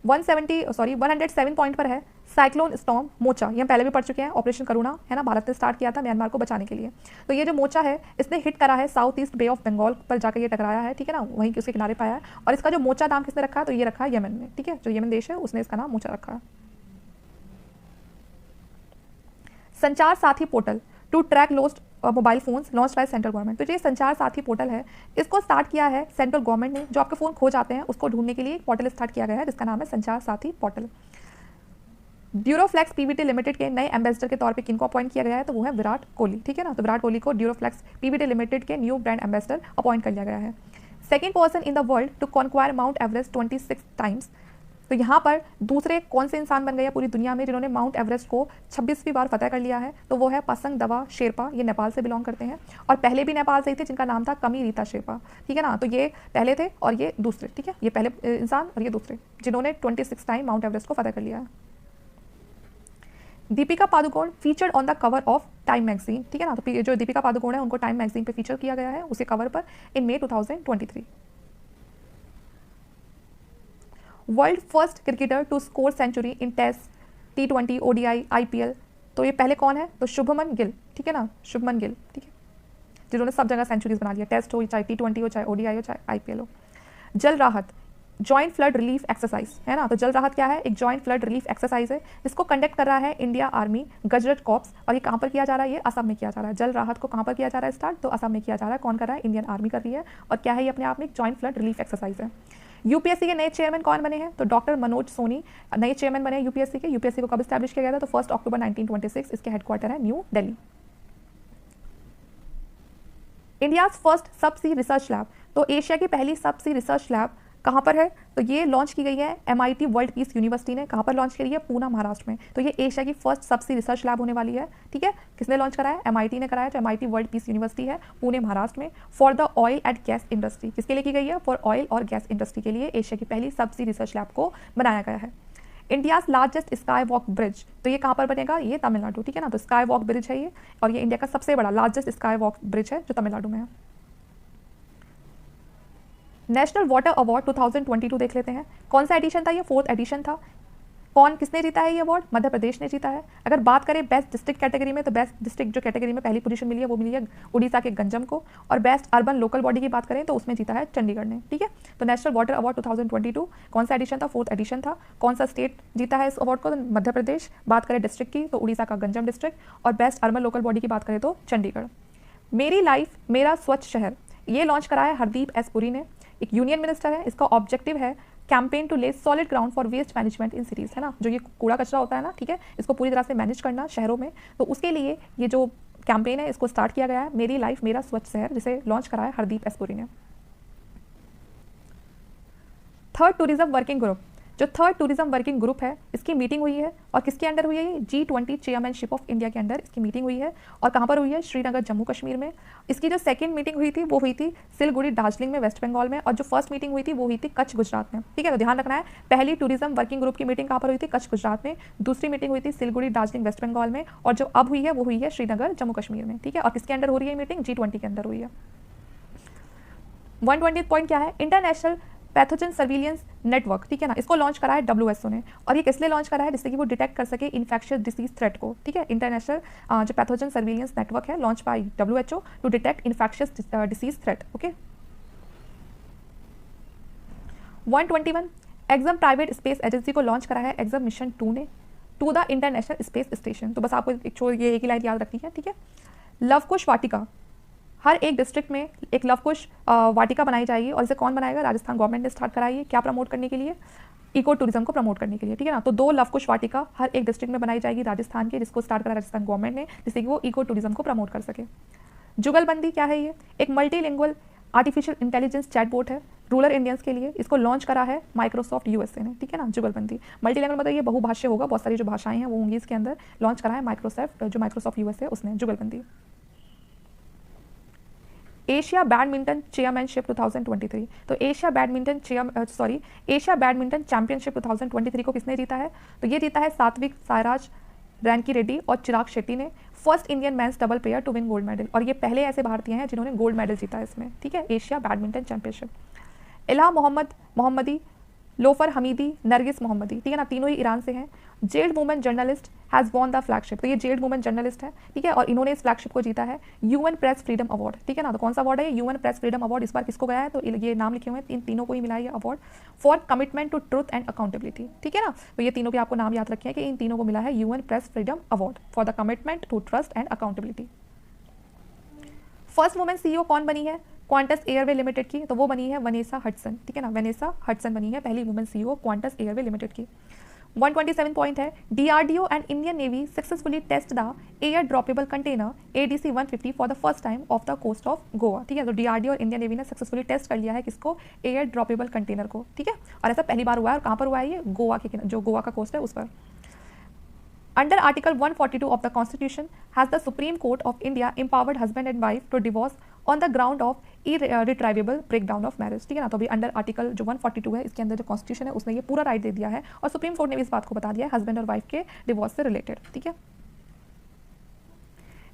107 पॉइंट पर है। साइक्लोन स्टॉर्म मोचा, ये हम पहले भी पढ़ चुके हैं, ऑपरेशन करुणा है ना, भारत ने स्टार्ट किया था म्यांमार को बचाने के लिए। तो ये जो मोचा है इसने हिट करा है south east bay of Bengal पर जाकर ये टकराया है, ठीक है ना, वहीं उसके किनारे पाया है। और इसका जो मोचा नाम किसने रखा है? तो ये रखा है यमन ने, ठीक है। जो यमन देश है उसने इसका नाम मोचा रखा है। Sanchar Saathi portal to track lost mobile phones launch by central government. तो ये संचार साथी पोर्टल है, इसको स्टार्ट किया है सेंट्रल गवर्नमेंट ने। जो आपके फ़ोन खो जाते हैं उसको ढूंढने के लिए एक पोर्टल स्टार्ट किया गया है जिसका नाम है Sanchar Saathi portal. Duroflex PVT limited के नए एम्बेसडर के तौर पे किनको अपॉइंट किया गया है, तो वो है विराट कोहली, ठीक है ना। तो विराट कोहली को ड्यूरोफ्लेक्स पीवीटी लिमिटेड के न्यू ब्रांड एम्बेसडर अपॉइंट कर लिया गया है। Second person in the world to conquer mount Everest 26 times, तो यहाँ पर दूसरे कौन से इंसान बन गए हैं पूरी दुनिया में जिन्होंने माउंट एवरेस्ट को 26वीं बार फतह कर लिया है, तो वो है पसंग दवा शेरपा, ये नेपाल से बिलोंग करते हैं और पहले भी नेपाल से ही थे जिनका नाम था कमी रीता शेरपा, ठीक है ना। तो ये पहले थे और ये दूसरे, ठीक है, ये पहले इंसान और ये दूसरे जिन्होंने 26 टाइम माउंट एवरेस्ट को फतह कर लिया है। Deepika Padukone featured on the cover of time magazine, ठीक है ना। तो जो दीपिका पादुकोण है उनको टाइम मैगजीन पे फीचर किया गया है उसके कवर पर in May 2023। World first cricketer to score century in test, T20, ODI, IPL, तो ये पहले कौन है, तो शुभमन गिल, ठीक है ना, शुभमन गिल, ठीक है, जिन्होंने सब जगह सेंचुरीज बना लिया, टेस्ट हो चाहे T20 हो चाहे ODI हो चाहे IPL हो। जल राहत जॉइंट फ्लड रिलीफ एक्सरसाइज है ना, तो जल राहत क्या है, एक जॉइंट फ्लड रिलीफ एक्सरसाइज है जिसको कंडक्ट कर रहा है इंडिया आर्मी गजरट कॉर्प्स, और ये कहाँ पर किया जा रहा है, ये असम में किया जा रहा है। जल राहत को कहाँ पर किया जा रहा है स्टार्ट, तो असम में किया जा रहा है। कौन कर रहा है, इंडियन आर्मी कर रही है, और क्या है ये अपने आप में एक जॉइंट फ्लड रिलीफ एक्सरसाइज है। यूपीएससी के नए चेयरमैन कौन बने हैं, तो डॉक्टर मनोज सोनी नए चेयरमैन बने यूपीएससी के। यूपीएससी को कब स्टैब्लिश किया गया था, तो 1 अक्टूबर 1926, इसके हेडक्वार्टर है न्यू दिल्ली। इंडियाज फर्स्ट सबसी रिसर्च लैब, तो एशिया की पहली सबसी रिसर्च लैब कहाँ पर है, तो ये लॉन्च की गई है MIT वर्ल्ड पीस यूनिवर्सिटी ने। कहाँ पर लॉन्च करी है, पूना महाराष्ट्र में। तो ये एशिया की फर्स्ट सबसी रिसर्च लैब होने वाली है, ठीक है। किसने लॉन्च कराया है, MIT ने कराया, जो MIT वर्ल्ड पीस यूनिवर्सिटी है पुणे महाराष्ट्र में, for the oil and gas industry. किसके लिए की गई है, फॉर ऑयल और गैस इंडस्ट्री के लिए एशिया की पहली सबसी रिसर्च लैब को बनाया गया है। India's largest sky walk bridge, तो ये कहाँ पर बनेगा, ये तमिलनाडु, ठीक है ना। तो स्काई वॉक ब्रिज है ये, और ये इंडिया का सबसे बड़ा लार्जेस्ट स्काई वॉक ब्रिज है जो तमिलनाडु में है। नेशनल वाटर अवार्ड 2022 देख लेते हैं, कौन सा एडिशन था, ये 4th एडिशन था। कौन किसने जीता है ये अवार्ड, मध्य प्रदेश ने जीता है। अगर बात करें बेस्ट डिस्ट्रिक्ट कैटेगरी में, तो बेस्ट डिस्ट्रिक्ट जो कैटेगरी में पहली पोजीशन मिली है वो मिली है उड़ीसा के गंजम को, और बेस्ट अर्बन लोकल बॉडी की बात करें तो उसमें जीता है चंडीगढ़ ने, ठीक है। तो नेशनल वाटर अवार्ड 2022 कौन सा एडिशन था, 4th एडिशन था। कौन सा स्टेट जीता है इस अवार्ड को, तो मध्य प्रदेश। बात करें डिस्ट्रिक्ट की तो उड़ीसा का गंजम डिस्ट्रिक्ट, और बेस्ट अर्बन लोकल बॉडी की बात करें तो चंडीगढ़। मेरी लाइफ मेरा स्वच्छ शहर, ये लॉन्च कराया हरदीप एस पुरी ने, एक यूनियन मिनिस्टर है। इसका ऑब्जेक्टिव है campaign to lay solid ground for waste management in cities, है ना, जो ये कूड़ा कचरा होता है ना, ठीक है, इसको पूरी तरह से मैनेज करना शहरों में। तो उसके लिए ये जो कैंपेन है इसको स्टार्ट किया गया है, मेरी लाइफ मेरा स्वच्छ शहर, जिसे लॉन्च कराया हरदीप एस पुरी ने। थर्ड टूरिज्म वर्किंग ग्रुप, जो थर्ड टूरिज्म वर्किंग ग्रुप है इसकी मीटिंग हुई है, और किसके अंडर हुई है, ये G20 चेयरमैनशिप ऑफ इंडिया के अंडर इसकी मीटिंग हुई है, और कहाँ पर हुई है, श्रीनगर जम्मू कश्मीर में। इसकी जो सेकंड मीटिंग हुई थी वो हुई थी सिलगुड़ी दार्जिलिंग में वेस्ट बंगाल में, और जो फर्स्ट मीटिंग हुई थी वो हुई थी कच्छ गुजरात में, ठीक है। तो ध्यान रखना है, पहली टूरिज्म वर्किंग ग्रुप की मीटिंग कहाँ पर हुई थी, कच्छ गुजरात में। दूसरी मीटिंग हुई थी सिलगुड़ी दार्जिलिंग वेस्ट बंगाल में, और जो अब हुई है वो हुई है श्रीनगर जम्मू कश्मीर में, ठीक है। और किसके अंडर हो रही है मीटिंग, G20 के अंदर हुई है। 120 पॉइंट क्या है, इंटरनेशनल पैथोजन सर्विलियंस नेटवर्क, ठीक है ना, इसको लॉन्च करा है WHO ने, और ये किस लिए लॉन्च करा है, जिससे कि वो डिटेक्ट कर सके इन्फेक्शियस डिसीज थ्रेट को, ठीक है। इंटरनेशनल जो पैथोजन सर्विलियंस नेटवर्क है launch by WHO to detect infectious disease threat, okay. 121 Axiom private space agency को लॉन्च करा है एक्सम मिशन 2 ने, to the international space station. तो बस आपको ये एक ही लाइन याद रखनी है, ठीक है। लवकुश वाटिका, हर एक डिस्ट्रिक्ट में एक लवकुश वाटिका बनाई जाएगी, और इसे कौन बनाएगा, राजस्थान गवर्नमेंट ने स्टार्ट कराई है। क्या प्रमोट करने के लिए, इको टूरिज्म को प्रमोट करने के लिए, ठीक है ना। तो 2 लवकुश वाटिका हर एक डिस्ट्रिक्ट में बनाई जाएगी राजस्थान के, जिसको स्टार्ट करा राजस्थान गवर्नमेंट ने, जिससे कि वो इको टूरिज्म को प्रमोट कर सके। जुगलबंदी क्या है, ये एक मल्टीलिंगुअल आर्टिफिशियल इंटेलिजेंस चैटबोट है रूरल इंडियंस के लिए, इसको लॉन्च करा है माइक्रोसॉफ्ट USA ने, ठीक है ना। जुगलबंदी मल्टीलैंग्वेज मतलब ये बहुभाषी होगा, बहुत सारी जो भाषाएं हैं वो होंगी इसके अंदर, लॉन्च करा है माइक्रोसॉफ्ट USA उसने जुगलबंदी। एशिया बैडमिंटन चेयरमैनशिप 2023, तो एशिया बैडमिंटन चैंपियनशिप 2023 को किसने जीता है, तो ये जीता है सात्विक साईराज रैंकी रेड्डी और चिराग शेट्टी ने, first Indian men's double player to win gold medal, और ये पहले ऐसे भारतीय हैं जिन्होंने गोल्ड मेडल जीता है इसमें, ठीक है, एशिया बैडमिंटन चैंपियनशिप। इला मोहम्मदी, लोफर हमीदी, नरगिस मोहम्मदी, ठीक है ना, तीनों ही ईरान से हैं। Gelled women journalist has won the flagship, तो ये जेल्ड वुमेन जर्नलिस्ट है, ठीक है, और इन्होंने इस फ्लैगशिप को जीता है UN प्रेस फ्रीडम अवार्ड, ठीक है ना। तो कौन सा अवार्ड है, UN प्रेस फ्रीडम अवार्ड। इस बार किसको गया है, तो ये नाम लिखे हुए हैं, इन तीनों को ही मिला है ये award, for commitment to truth and accountability, ठीक है ना। तो ये तीनों भी आपको नाम याद रखे हैं कि इन तीनों को मिला है UN press freedom award for the commitment to trust and accountability. First women CEO कौन बनी है, क्वांटस एयरवे लिमिटेड की, तो वो बनी है वनेसा हडसन, ठीक है ना, वनेसा हडसन बनी है पहली women CEO Qantas airway limited की। 127 पॉइंट है, DRDO and Indian navy successfully test the air droppable container ADC 150 for the first time off the coast of Goa. ठीक है, तो डीआरडीओ और इंडियन नेवी ने सक्सेसफुली टेस्ट कर लिया है किसको, एयर ड्रॉपेबल कंटेनर को। ठीक है, और ऐसा पहली बार हुआ है, और कहाँ पर हुआ है ये, गोवा के जो गोवा का कोस्ट है उस पर। Under Article 142 of the Constitution, has the Supreme Court of India empowered husband and wife to divorce on the ground of irretrievable breakdown of marriage। ठीक है ना, तो अभी अंडर आर्टिकल जो 142 है इसके अंदर जो कॉन्स्टिट्यूशन है उसने ये पूरा राइट दे दिया है, और सुप्रीम कोर्ट ने भी इस बात को बता दिया है हस्बैंड और वाइफ के डिवोर्स से रिलेटेड। ठीक है,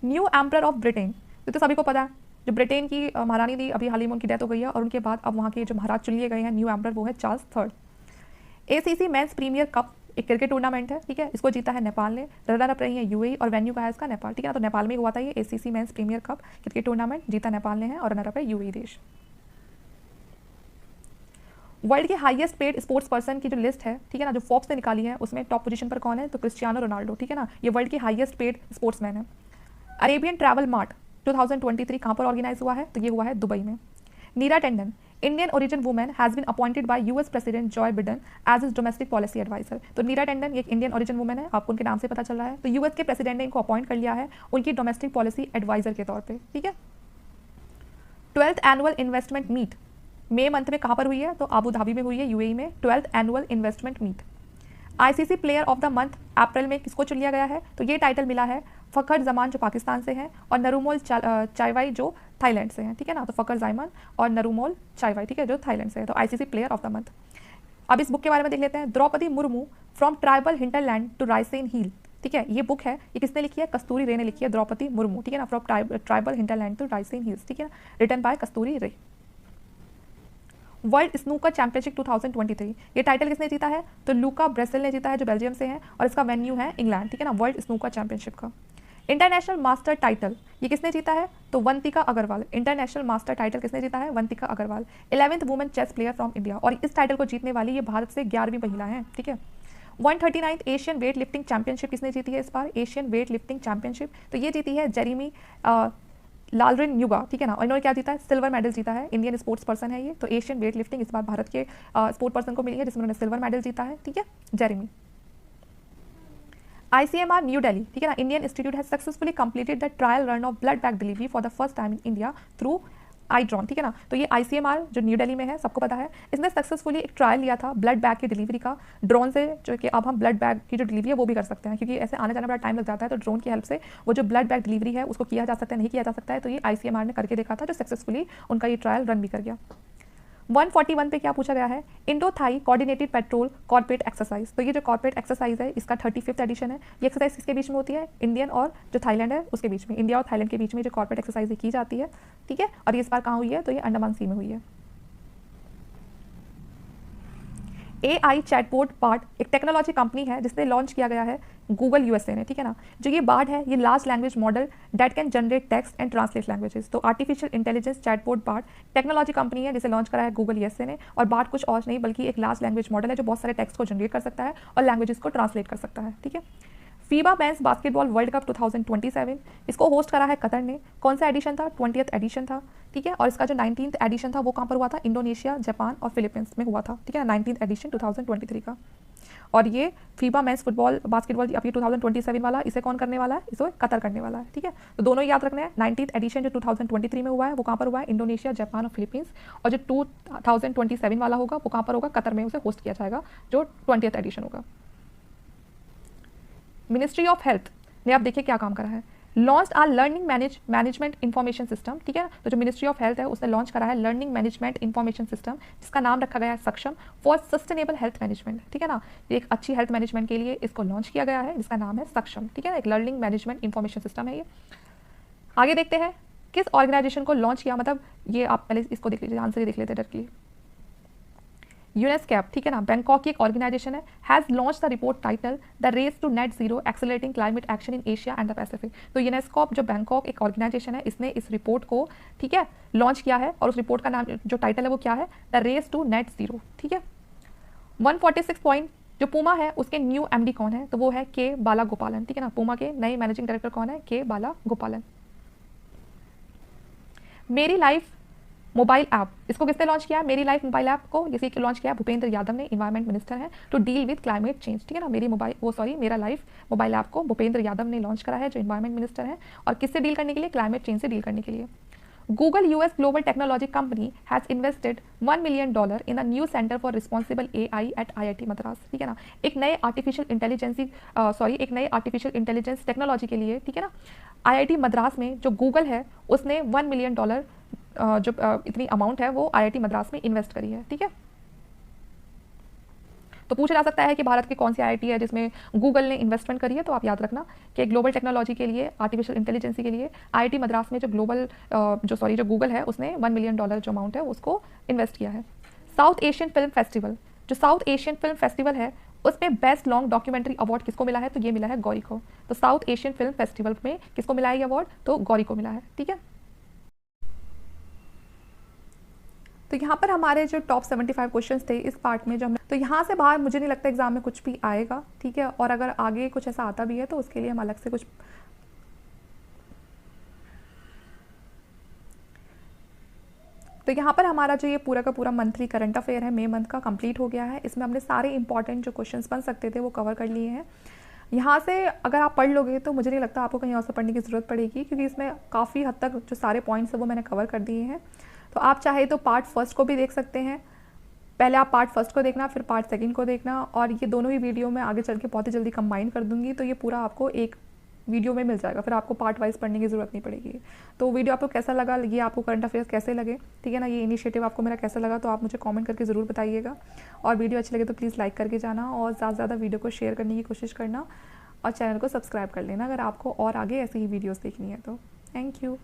न्यू एम्परर ऑफ ब्रिटेन, तो सभी को पता है जो ब्रिटेन की महारानी थी, अभी हाल ही में उनकी डेथ हो गई है, और उनके बाद अब वहाँ के जो महाराज चुन लिए गए हैं न्यू एम्परर, वो है Charles third. ACC men's premier cup एक क्रिकेट टूर्नामेंट है। ठीक है, इसको जीता है नेपाल ने, रनर अप रही है यूएई, और वेन्यू का है इसका नेपाल। ठीक है ना, तो नेपाल में हुआ था ये ACC men's premier cup cricket tournament, जीता नेपाल ने है, और रनर अप है यूएई देश। वर्ल्ड के हाईएस्ट पेड स्पोर्ट्स पर्सन की जो लिस्ट है, ठीक है ना, जो फोर्ब्स ने निकाली है, उसमें टॉप पोजीशन पर कौन है, तो क्रिस्टियानो रोनाल्डो। ठीक है ना, ये वर्ल्ड के हाईएस्ट पेड स्पोर्ट्समैन है। अरेबियन ट्रैवल मार्ट 2023 कहाँ पर ऑर्गेनाइज हुआ है, तो ये हुआ है दुबई में। Neera Tandon, Indian origin women has been appointed by US president Joe Biden as his domestic policy adviser. तो नीरा टंडन ये एक इंडियन ओरिजिन वुमेन है, आपको उनके नाम से पता चल रहा है, तो यूएस के प्रेसिडेंट ने इनको अपॉइंट कर लिया है उनकी डोमेस्टिक पॉलिसी एडवाइजर के तौर पे। ठीक है, 12th एनुअल इन्वेस्टमेंट मीट मई मंथ में कहाँ पर हुई है, तो आबू धाबी में हुई है, यूएई में, 12th annual investment meet. ICC player of the month अप्रैल में किसको चुन लिया गया है, तो ये टाइटल मिला है फखर जमान जो पाकिस्तान से हैं, और नरूमोल चाइवाई जो थाईलैंड से हैं। ठीक है ना, तो फखर जमान और नरूमोल चाइवाई, ठीक है, जो थाईलैंड से है, तो ICC player of the month. अब इस बुक के बारे में देख लेते हैं, Draupadi Murmu from tribal hinterland to Raisina hill. ठीक है, ये बुक है, ये किसने लिखी है, कस्तूरी रे ने लिखी है, द्रौपदी मुर्मू। ठीक है ना, from tribal hinterland to Raisina hills. ठीक है, रिटन बाय कस्तूरी रे। वर्ल्ड स्नूकर चैंपियनशिप 2023, ये टाइटल किसने जीता है, तो लूका ब्रेसेल ने जीता है, जो बेल्जियम से है, और इसका वेन्यू है इंग्लैंड। ठीक है ना, वर्ल्ड स्नूकर चैंपियनशिप का। इंटरनेशनल मास्टर टाइटल ये किसने जीता है, तो Vantika Agrawal. International master title किसने जीता है, Vantika Agrawal, 11th women chess player from India, और इस टाइटल को जीतने वाली ये भारत से 11वीं महिला है। ठीक है, 139th Asian weight lifting championship किसने जीती है इस बार, एशियन वेट लिफ्टिंग चैंपियनशिप, तो ये जीती है जेरेमी लालरिन युगा। ठीक है ना, और इन्होंने क्या जीता है, सिल्वर मेडल जीता है, इंडियन स्पोर्ट्स पर्सन है ये, तो एशियन वेट लिफ्टिंग इस बार भारत के स्पोर्ट पर्सन को मिली है जिसमें उन्होंने सिल्वर मेडल जीता है। ठीक है, जेरेमी। ICMR न्यू दिल्ली, ठीक है ना, Indian institute has successfully completed the trial run of blood bag delivery for the first time in India through iDrone. ठीक है ना, तो ये ICMR जो न्यू दिल्ली में है, सबको पता है, इसने सक्सेसफुली एक ट्रायल लिया था ब्लड बैग की डिलीवरी का ड्रोन से, जो कि अब हम ब्लड बैग की जो डिलीवरी है वो भी कर सकते हैं, क्योंकि ऐसे आने जाने बड़ा टाइम लग जाता है, तो ड्रोन की हेल्प से वो जो ब्लड बैग डिलीवरी है उसको किया जा सकता है, नहीं किया जा सकता है, तो ये ICMR ने करके देखा था, जो सक्सेसफुली उनका ये ट्रायल रन भी कर गया। 141 पे क्या पूछा गया है, Indo Thai coordinated patrol corporate exercise, तो ये जो कॉर्पोरेट एक्सरसाइज है इसका 35th एडिशन है। ये एक्सरसाइज किसके बीच में होती है, इंडियन और जो थाईलैंड है उसके बीच में, इंडिया और थाईलैंड के बीच में जो कॉर्पोरेट एक्सरसाइज की जाती है। ठीक है, और ये इस बार कहाँ हुई है, तो ये अंडमान सी में हुई है। AI चैटबॉट बार्ड एक टेक्नोलॉजी कंपनी है जिसने लॉन्च किया गया है गूगल USA ने। ठीक है ना, जो ये बार्ड है ये large language model that can generate text and translate languages, तो artificial intelligence chatbot Bard technology company है जिसे लॉन्च करा है गूगल USA ने, और बार्ड कुछ और नहीं बल्कि एक लार्ज लैंग्वेज मॉडल है जो बहुत सारे टेक्स्ट को जनरेट कर सकता है और लैंग्वेजेस को ट्रांसलेट कर सकता है। ठीक है, FIBA men's basketball world cup 2027 इसको होस्ट करा है कतर ने, कौन सा एडिशन था, 20th एडिशन था। ठीक है, और इसका जो 19th एडिशन था वो कहाँ पर हुआ था, इंडोनेशिया, जापान और फिलीपींस में हुआ था। ठीक है, 19th एडिशन 2023 का। और ये फीबा मेंस फुटबॉल बास्केटबॉल अब ये 2027 वाला, इसे कौन करने वाला है, इसे कतर करने वाला है। ठीक है, तो दोनों याद रखने हैं। 19th एडिशन जो 2023 में हुआ है वो कहाँ पर हुआ है, इंडोनेशिया, जापान और फिलीपींस, और जो 2027 वाला होगा वो कहाँ पर होगा, कतर में उसे होस्ट किया जाएगा, जो 20th एडिशन होगा। मिनिस्ट्री ऑफ हेल्थ ने अब देखिए क्या काम करा है, launch R learning management information system. ठीक है, तो जो मिनिस्ट्री ऑफ हेल्थ है उसने लॉन्च करा है लर्निंग मैनेजमेंट इंफॉर्मेशन सिस्टम, जिसका नाम रखा गया है सक्षम फॉर सस्टेनेबल हेल्थ मैनेजमेंट। ठीक है ना, एक अच्छी हेल्थ मैनेजमेंट के लिए इसको लॉन्च किया गया है, जिसका नाम है सक्षम। ठीक है ना, एक लर्निंग मैनेजमेंट इंफॉर्मेशन सिस्टम है ये। आगे देखते हैं किस ऑर्गेनाइजेशन को लॉन्च किया, मतलब ये आप पहले इसको देख लीजिए, आंसर ही देख लेते हैं डायरेक्टली। यूनेस्कैप, ठीक है ना, बैंकॉक की एक ऑर्गेनाइजेशन है, has launch the report title the race to net zero accelerating climate action in Asia and the Pacific. तो यूनेस्कॉप जो बैंकॉक एक ऑर्गेनाइजेशन है, इसने इस रिपोर्ट को, ठीक है, लॉन्च किया है, और उस रिपोर्ट का नाम जो टाइटल है वो क्या है, the race to net zero. ठीक है, 146 पॉइंट जो पूमा है उसके न्यू MD कौन है, तो वो है के बाला गोपालन। ठीक है ना, पूमा के नए मैनेजिंग डायरेक्टर कौन है, के बाला गोपालन। मेरी लाइफ मोबाइल ऐप, इसको किसने लॉन्च किया है? मेरी लाइफ मोबाइल ऐप को किसी को लॉन्च किया है? भूपेंद्र यादव ने, इन्वायरमेंट मिनिस्टर हैं, to deal with climate change, ठीक है ना। मेरा लाइफ मोबाइल ऐप को भूपेंद्र यादव ने लॉन्च करा है, जो इन्वायरमेंट मिनिस्टर हैं, और किससे डील करने के लिए? क्लाइमेट चेंज से डील करने के लिए। Google US global technology company has invested $1 million in a new center for responsible AI at IIT Madras, ठीक है ना। एक नए आर्टिफिशियल इंटेलिजेंस टेक्नोलॉजी के लिए, ठीक है ना, IIT मद्रास में जो गूगल है उसने $1 मिलियन जो इतनी अमाउंट है वो IIT मद्रास में इन्वेस्ट करी है, ठीक है। तो पूछा जा सकता है कि भारत की कौन सी IIT है जिसमें गूगल ने इन्वेस्टमेंट करी है, तो आप याद रखना कि ग्लोबल टेक्नोलॉजी के लिए, आर्टिफिशियल इंटेलिजेंसी के लिए IIT मद्रास में जो गूगल है उसने $1 मिलियन जो अमाउंट है उसको इन्वेस्ट किया है। साउथ एशियन फिल्म फेस्टिवल, जो साउथ एशियन फिल्म फेस्टिवल है उसमें बेस्ट लॉन्ग डॉक्यूमेंट्री अवार्ड किसको मिला है? तो ये मिला है गौरी को। तो साउथ एशियन फिल्म फेस्टिवल में किसको मिला है ये अवार्ड? तो गौरी को मिला है, ठीक है। तो यहाँ पर हमारे जो टॉप 75 क्वेश्चंस थे इस पार्ट में, जो हमने, तो यहाँ से बाहर मुझे नहीं लगता एग्जाम में कुछ भी आएगा, ठीक है। और अगर आगे कुछ ऐसा आता भी है तो उसके लिए हम अलग से कुछ, तो यहाँ पर हमारा जो ये पूरा का पूरा मंथली करंट अफेयर है मई मंथ का कंप्लीट हो गया है। इसमें हमने सारे इंपॉर्टेंट जो क्वेश्चंस बन सकते थे वो कवर कर लिए हैं। यहाँ से अगर आप पढ़ लोगे तो मुझे नहीं लगता आपको कहीं और से पढ़ने की ज़रूरत पड़ेगी, क्योंकि इसमें काफ़ी हद तक जो सारे पॉइंट्स हैं वो मैंने कवर कर दिए हैं। तो आप चाहे तो पार्ट फर्स्ट को भी देख सकते हैं, पहले आप पार्ट फर्स्ट को देखना, फिर पार्ट सेकंड को देखना, और ये दोनों ही वीडियो में आगे चल के बहुत ही जल्दी कंबाइन कर दूंगी, तो ये पूरा आपको एक वीडियो में मिल जाएगा, फिर आपको पार्ट वाइज पढ़ने की ज़रूरत नहीं पड़ेगी। तो वीडियो आपको कैसा लगा, ये आपको करंट अफेयर्स कैसे लगे, ठीक है ना, ये इनिशिएटिव आपको मेरा कैसा लगा, तो आप मुझे कमेंट करके ज़रूर बताइएगा। और वीडियो अच्छी लगे तो प्लीज़ लाइक करके जाना, और ज़्यादा से ज़्यादा वीडियो को शेयर करने की कोशिश करना, और चैनल को सब्सक्राइब कर लेना अगर आपको और आगे ऐसी ही वीडियोज़ देखनी है तो। Thank you.